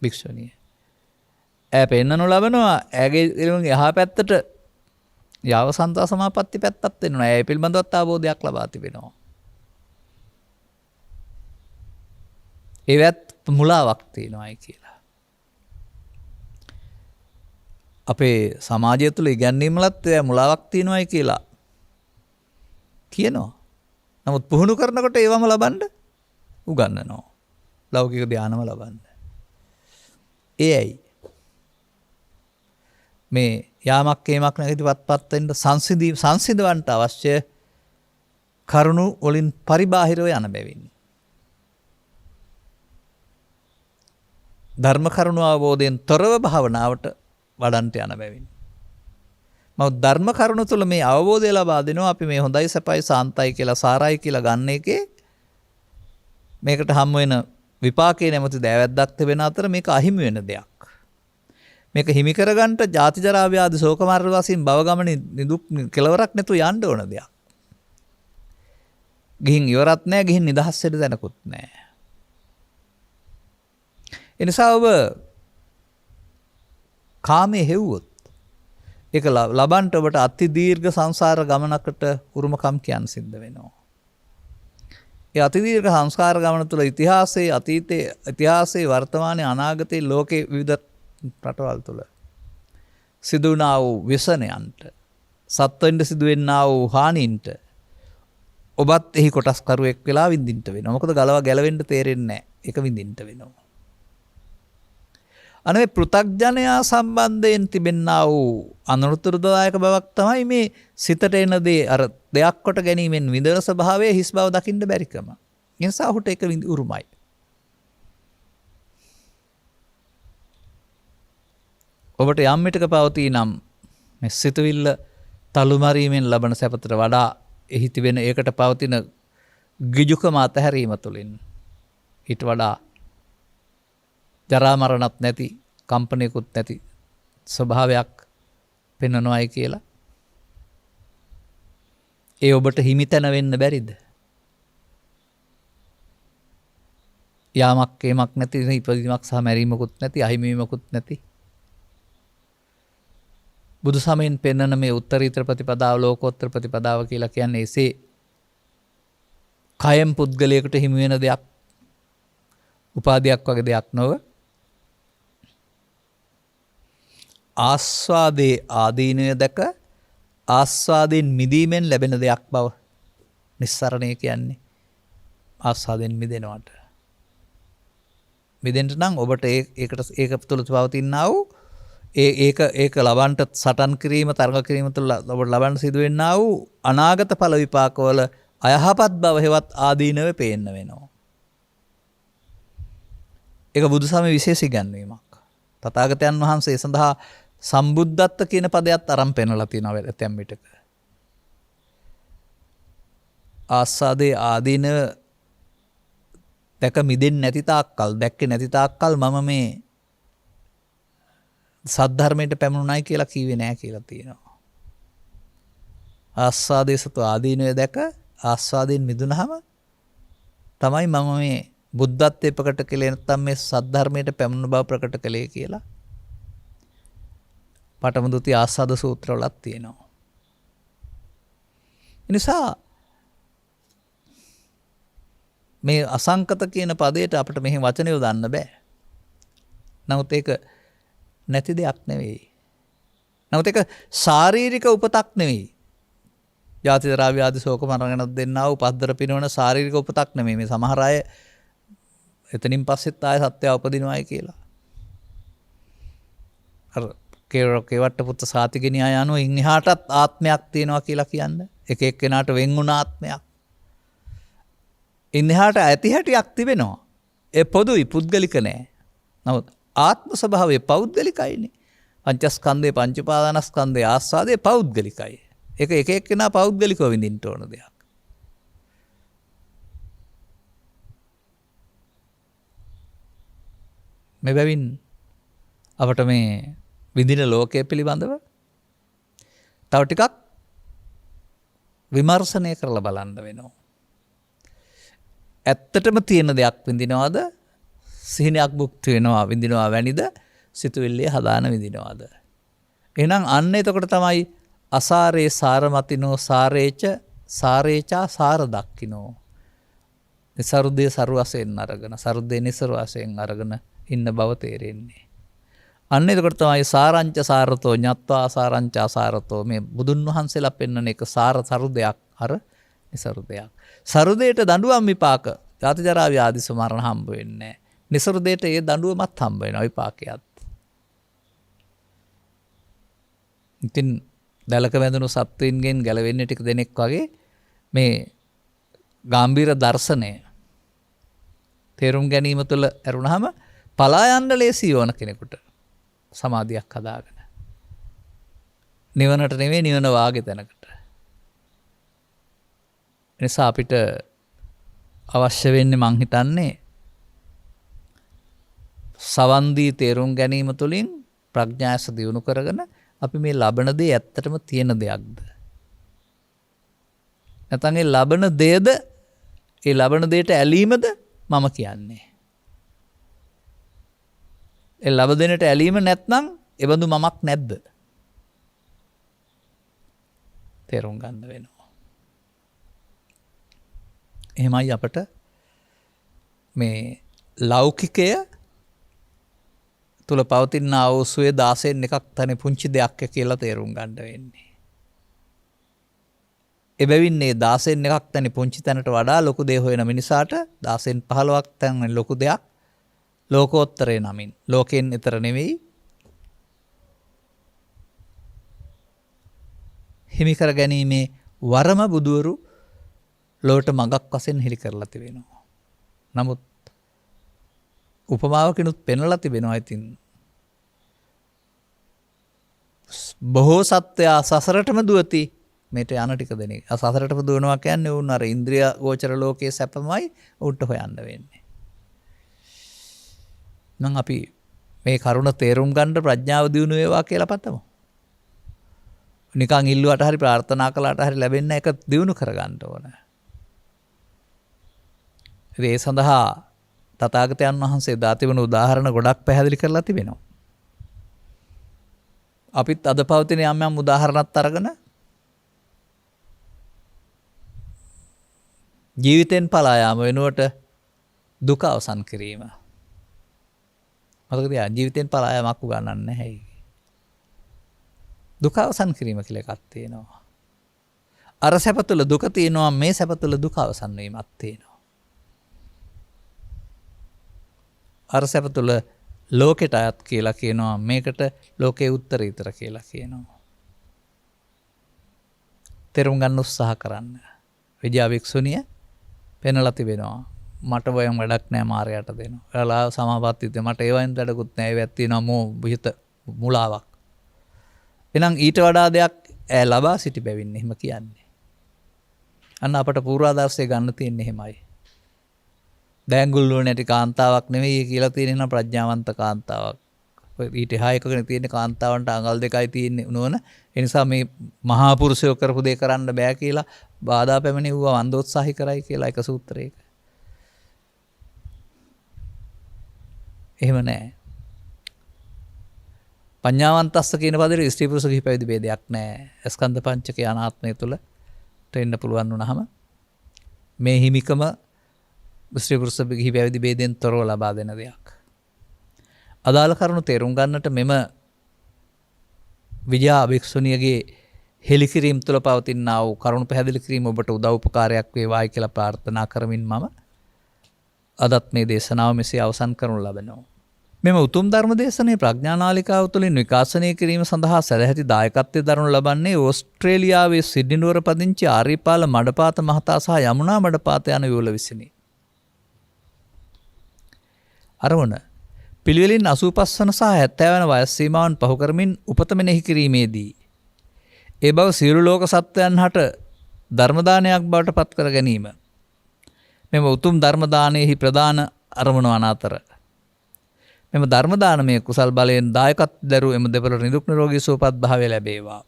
භික්ෂුණිය ඈ පෙන්නනු ලබනවා ඇගේ ඉරුන්ගේ එහා පැත්තට යාව සන්තා සමාපatti පැත්තක් වෙනවා. ඒ පිළිබඳවත් අවබෝධයක් ලබා තිබෙනවා. ඒවත් මුලාවක් තියෙනවායි කියලා. අපේ සමාජය තුළ ඉගැන්වීමලත් ඒ මුලාවක් තියෙනවායි කියලා කියනවා. නමුත් පුහුණු කරනකොට ඒවම ලබන්න උගන්වනවා. ලෞකික ධානම ලබන්න. ඒ ඇයි? මේ යාමක් ඒමක් නැතිවත්පත් වෙන්න සංසිඳවන්නට අවශ්‍ය කරුණු වලින් පරිබාහිරව යන බැවින් ධර්ම කරුණු අවබෝධයෙන් තොරව භාවනාවට වඩන්ට යන බැවින් මම ධර්ම කරුණු තුළ මේ අවබෝධය ලබා දෙනවා. අපි මේ හොඳයි සැපයි සාන්තයි කියලා සාරයි කියලා ගන්න එකේ මේකට හම් වෙන විපාකයේ නැමැති දෑවැද්දක් තිබෙන අතර මේක අහිමි වෙන දෙයක්. මේක හිමි කරගන්නට ජාති ජරා ව්‍යාධි ශෝක මරණ වශයෙන් භව ගමනේ නිදුක් කෙලවරක් නැතුව යන්න ඕන දෙයක්. ගිහින් ඉවරත් නැහැ, ගිහින් නිදහස් වෙන්න දැනකුත් නැහැ. ඒ නිසා ඔබ කාමයේ හෙව්වොත් ඒක ලබන්න ඔබට අති දීර්ඝ සංසාර ගමනකට උරුමකම් කියන්න සිද්ධ වෙනවා. ඒ අති දීර්ඝ සංස්කාර ගමන තුළ ඉතිහාසයේ අතීතයේ ඉතිහාසයේ වර්තමානයේ අනාගතයේ ලෝකේ විවිධ රටවල් තුළ සිදු වුණා වූ ව්‍යසනයන්ට සත්වෙන්ට සිදුවෙන්නා වූ හානින්ට ඔබත් එහි කොටස්කරුවෙක් වෙලා විඳින්න වෙනවා. මොකද ගලවා ගැලවෙන්න තේරෙන්නේ නැහැ. ඒක විඳින්න වෙනවා. අනේ පෘථග්ජනයා සම්බන්ධයෙන් තිබෙන්නා වූ අනුතරදායක බවක් තමයි මේ සිතට එන දේ අර දෙයක් කොට ගැනීමෙන් විඳන ස්වභාවයේ හිස් බව දකින්න බැරිකම. ඒ නිසා ඔහුට ඒක උරුමයි. ඔබට යම් මිටක පවතී නම් මේ සිතවිල්ල තලුමරීමෙන් ලබන සැපතට වඩා එහි තිබෙන ඒකට පවතින ගිජුකම අතහැරීම තුළින් ඊට වඩා ජරා මරණත් නැති කම්පනයකුත් නැති ස්වභාවයක් පෙන්වනවායි කියලා ඒ ඔබට හිමිතැන වෙන්න බැරිද? යාමක් ඒමක් නැති ඉපදීමක් සහ මැරීමකුත් නැති අහිමිවීමකුත් නැති බුදු සමයෙන් පෙන්වන මේ උත්තරීතර ප්‍රතිපදාව ලෝකෝත්තර ප්‍රතිපදාව කියලා කියන්නේ එසේ කයම් පුද්ගලයකට හිමි වෙන දෙයක් උපාධියක් වගේ දෙයක් නොව ආස්වාදේ ආදීනය දැක ආස්වාදයෙන් මිදීමෙන් ලැබෙන දෙයක් බව නිස්සරණය කියන්නේ. ආස්වාදයෙන් මිදෙනවට මිදෙන්න නම් ඔබට ඒක තුළ පවතිනා වූ ඒක ලබන්නට සටන් කිරීම තරඟ කිරීම තුළ ඔබට ලබන්න සිදුවෙන්නා වූ අනාගත ඵල විපාකවල අයහපත් බව හෙවත් ආදීනව පේන්න වෙනවා. ඒක බුදුසමයේ විශේෂ ඉගැන්වීමක්. තථාගතයන් වහන්සේ සඳහා සම්බුද්ධත්ව කියන පදයක් අරන් පෙන්නලා තියෙනවා ඇතැම් විටක. ආස්වාදේ ආදීන දැක මිදෙන්නේ නැති තාක්කල් දැක්කේ නැති තාක්කල් මම මේ සද්ධර්මයට පැමුණුනායි කියලා කිව්වේ නෑ කියලා තියෙනවා. ආස්වාදයේ සතු ආදීනය දැක ආස්වාදයෙන් මිදුනහම තමයි මම මේ බුද්ධත්වයේ ප්‍රකට කළේ නැත්නම් මේ සද්ධර්මයට පැමුණු බව ප්‍රකට කළේ කියලා පඨම දුති ආස්වාද සූත්‍රවලත් තියෙනවා. එනිසා මේ අසංකත කියන පදයට අපිට මෙහි වචනය යොදන්න බෑ. නමුත් ඒක නැති දෙයක් නෙවෙයි. නමුත් ඒක ශාරීරික උපතක් නෙවෙයි. ජාති ජරා ව්‍යාධි ශෝක මරණ ගැන දෙන්නා වූ පද්දර පිනවන ශාරීරික උපතක් නෙමෙයි. මේ සමහර අය එතනින් පස්සෙත් ආය සත්‍යය උපදිනවායි කියලා. අර කේවට්ට පුත්ත සාතිගෙනියා යනවා ඉන් එහාටත් ආත්මයක් තියෙනවා කියලා කියන්නේ. එක එක්කෙනාට වෙන් වුණ ආත්මයක්. ඉන් එහාට ඇති හැටියක් තිබෙනවා. ඒ පොදුයි පුද්ගලික නෑ. නමුත් ආත්ම ස්වභාවය පෞද්ගලිකයිනේ. පංචස්කන්ධේ පංච උපාදානස්කන්ධේ ආස්වාදේ පෞද්ගලිකයි. ඒක එක එක්කෙනා පෞද්ගලිකව විඳින්න ඕන දෙයක්. මේ බැවින් අපට මේ විඳින ලෝකයේ පිළිබඳව තව ටිකක් විමර්ශනය කරලා බලන්න වෙනවා. ඇත්තටම තියෙන දෙයක් විඳිනවද? සිහිනයක් භුක්ති වෙනවා විඳිනවා වැනිද? සිතුවිල්ලේ හදාන විඳිනවද? එහෙනම් අන්න එතකොට තමයි අසාරේ සාරමතිනෝ සාරේච සාරේචා සාර දක්කිනෝ. නිසරුද්දේ සරු වශයෙන් අරගෙන සරුද්දේ නිසරු වශයෙන් අරගෙන ඉන්න බව තේරෙන්නේ. අන්න එතකොට තමයි සාරංච සාරතෝ ඤත්වා සාරංච අසාරතෝ මේ බුදුන් වහන්සේලා පෙන්වන එක සාර සරුදයක් අර නිසරුදයක්. සරුදේට දඬුවම් විපාක ජාති ජරා ව්‍යාධි මරණ හම්බ වෙන්නේ නැහැ. නිසරුදේට ඒ දඬුවමත් හම්බ වෙනවා විපාකයක්. ඉතින් දැලක වැඳුණු සත්වයින්ගෙන් ගැලවෙන්නේ ටික දෙනෙක් වගේ මේ ගාම්භීර දර්ශනය තේරුම් ගැනීම තුළ ඇරුණාම පලා යන්න ලේසි ඕන කෙනෙකුට සමාධියක් හදාගෙන. නිවනට නෙවෙයි නිවන වාගේ තැනකට. එනිසා අපිට අවශ්‍ය වෙන්නේ මං හිතන්නේ සවන් දී තේරුම් ගැනීම තුළින් ප්‍රඥාස දියුණු කරගෙන අපි මේ ලබන දේ ඇත්තටම තියෙන දෙයක්ද? නැත්නම් ඒ ලබන දේද ඒ ලබන දේට ඇලීමද මම කියන්නේ? ඒ ලබ දෙනට ඇලීම නැත්නම් එබඳු මමක් නැද්ද? තේරුම් ගන්න වෙනවා. එහෙමයි අපට මේ ලෞකිකය තුළ පවතින ආවෝසුවේ 16න් එකක් තනි පුංචි දෙයක් කියලා තේරුම් ගන්න වෙන්නේ. එබැවින් මේ 16න් එකක් තැනි පුංචි තැනට වඩා ලොකු දේ හොයන මිනිසාට 16න් 15ක් තැන ලොකු දෙයක් ලෝකෝත්තරේ නමින් ලෝකෙන් ඈතර නෙවෙයි හිමි කර ගැනීමේ වරම බුදුවරු ලෝට මඟක් වශයෙන් හෙළි කරලා තිබෙනවා. නමුත් උපමාවකිනුත් පෙන්වලා තිබෙනවා. ඉතින් බොහෝ සත්වයා සසරටම දුවති මේට යන ටික දෙනේ. සසරටම දුවනවා කියන්නේ උන් අර ඉන්ද්‍රිය ගෝචර ලෝකයේ සැපමයි උන්ට හොයන්න වෙන්නේ. නම් අපි මේ කරුණ තේරුම් ගන්න ප්‍රඥාව දියුණු වේවා කියලා පතමු. නිකන් ඉල්ලුවට හරි ප්‍රාර්ථනා කළාට හරි ලැබෙන්න එක දියුණු කරගන්න ඕන. ඒ සඳහා තථාගතයන් වහන්සේ දා තිබෙන උදාහරණ ගොඩක් පැහැදිලි කරලා තිබෙනවා. අපිත් අද පවතින යම් යම් උදාහරණත් අරගෙන ජීවිතෙන් පලා යාම වෙනුවට දුක අවසන් කිරීම. මතකද ජීවිතෙන් පලා යාමක් උගන්නන්නේ නැහැ. දුක අවසන් කිරීම කියලා එකක් තියෙනවා. අර සැප තුළ දුක තියෙනවා, මේ සැප තුළ දුක අවසන් වීමක් තියෙනවා. අර සැප තුළ ලෝකෙට අයත් කියලා කියනවා, මේකට ලෝකේ උත්තරීතර කියලා කියනවා. තේරුම් ගන්න උත්සාහ කරන්න. විජයා භික්ෂුණිය පෙන්වලා තිබෙනවා. මට වයම් වැඩක් නැහැ මාරයට දෙනවා. එයාලා සමාපත්තියද මට ඒ වයින් වැඩකුත් නැහැ. ඒවත් තියෙනවා මෝ විහිත මුලාවක්. එහෙනම් ඊට වඩා දෙයක් ඈ ලබා සිටි බැවින් එහෙම කියන්නේ. අන්න අපට පූර්වාදර්ශය ගන්න තියෙන්නේ එහෙමයි. දෑංගුල්ලෝ නැති කාන්තාවක් නෙවෙයි කියලා තියෙන නම් ප්‍රඥාවන්ත කාන්තාවක්. ඊට එහා එකකනේ තියෙන කාන්තාවන්ට අඟල් දෙකයි තියෙන්නේ නෝන. ඒ නිසා මේ මහා පුරුෂයෝ කරපු දේ කරන්න බෑ කියලා බාධා පැමිණෙව්වා වන්දෝත්සාහි කරයි කියලා එක සූත්‍රයක. එහෙම නෑ. පඤ්ඤාවන්තස්ස කියන පදේ ස්ත්‍රී පුරුෂ කිහි පැවිදි ભેදයක් නෑ. ස්කන්ධ පංචකය අනාත්මය තුල තෙන්න පුළුවන් වුණාම මේ හිමිකම ස්ත්‍රී පුරුෂ කිහි පැවිදි ભેදෙන් තොරව ලබා දෙන දෙයක්. අදාළ කරුණු තේරුම් ගන්නට මෙම විජයා භික්ෂුණියගේ හෙළිකිරීම තුළ පවතිනා වූ කරුණු පැහැදිලි කිරීම ඔබට උදව් උපකාරයක් වේවායි කියලා ප්‍රාර්ථනා කරමින් මම අදත් මේ දේශනාව මෙසේ අවසන් කරනු ලබනවා. මෙම උතුම් ධර්ම දේශනාවේ ප්‍රඥානාලිකාව තුළින් විකාශනය කිරීම සඳහා සැදැහැති දායකත්වයේ දරනු ලබන්නේ ඕස්ට්‍රේලියාවේ සිඩ්නි නුවර පදිංචි ආර්යපාල මඩපාත මහතා සහ යමුනා මඩපාත යන යුවළ විසිනි. අරමුණ පිළිවෙලින් 85 වන සහ 70 වන වයස් සීමාවන් පහු කරමින් උපත මෙනෙහි කිරීමේදී ඒ බව සියලු ලෝක සත්වයන් හට ධර්ම දානයක් බවට පත් කර ගැනීම මෙම උතුම් ධර්ම දානයේහි ප්‍රධාන අරමුණ වන අතර මෙම ධර්ම දානමය කුසල් බලයෙන් දායකත්ව දරූ එම දෙපළට නිදුක් නිරෝගී සුවපත් භාවය ලැබේවා.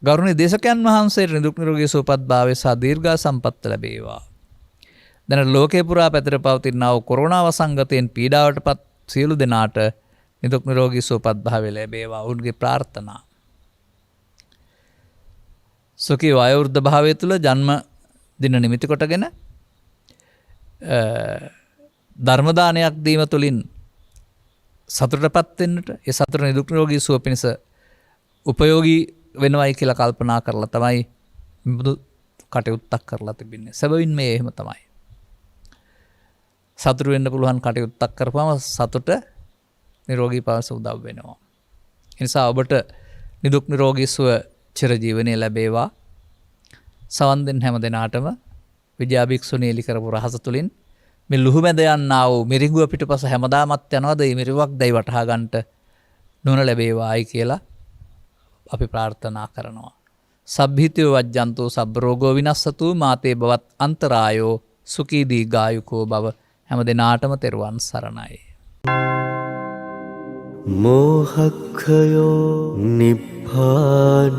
ගෞරවනීය දේශකයන් වහන්සේට නිදුක් නිරෝගී සුවපත් භාවය සහ දීර්ඝා සම්පත් ලැබේවා. දැන් ලෝකේ පුරා පැතිර පවතිනා වූ කොරෝනා වසංගතයෙන් පීඩාවටපත් සියලු දෙනාට නිදුක් නිරෝගී සුවපත් භාවය ලැබේවා. ඔවුන්ගේ ප්‍රාර්ථනා. සුඛී වයෝවෘද්ධ භාවය තුළ ජන්ම දින නිමිති කොටගෙන ධර්ම දානයක් දීම තුළින් සතුටටපත් වෙන්නට ඒ සතුට නිදුක් නිරෝගී සුව පිණිස උපයෝගී වෙනවයි කියලා කල්පනා කරලා තමයි මුදු කටයුත්තක් කරලා තිබෙන්නේ. සැබවින් මේ එහෙම තමයි. සතුට වෙන්න පුළුවන් කටයුත්තක් කරපුවම සතුට නිරෝගී පාස උදව් වෙනවා. ඒ නිසා ඔබට නිදුක් නිරෝගී සුව චිරජීවනයේ ලැබේවා. සවන් දෙන හැම දිනාටම විජයා භික්ෂුණී එලි කරපු රහස තුලින් මේ ලුහුමැද යන්නා වූ මිරිඟුව පිටපස හැමදාමත් යනවාද මේ මිරිඟුවක් දැයි වටහා ගන්නට නුවණ ලැබේවායි කියලා අපි ප්‍රාර්ථනා කරනවා. සබ්බීතියෝ වජ්ජන්තෝ සබ්බ රෝගෝ විනස්සතු මාතේ බවත් අන්තරායෝ සුඛී දීඝායුකෝ භව හැම දිනාටම තෙරුවන් සරණයි. මෝහක්ඛයෝ නිබ්බානං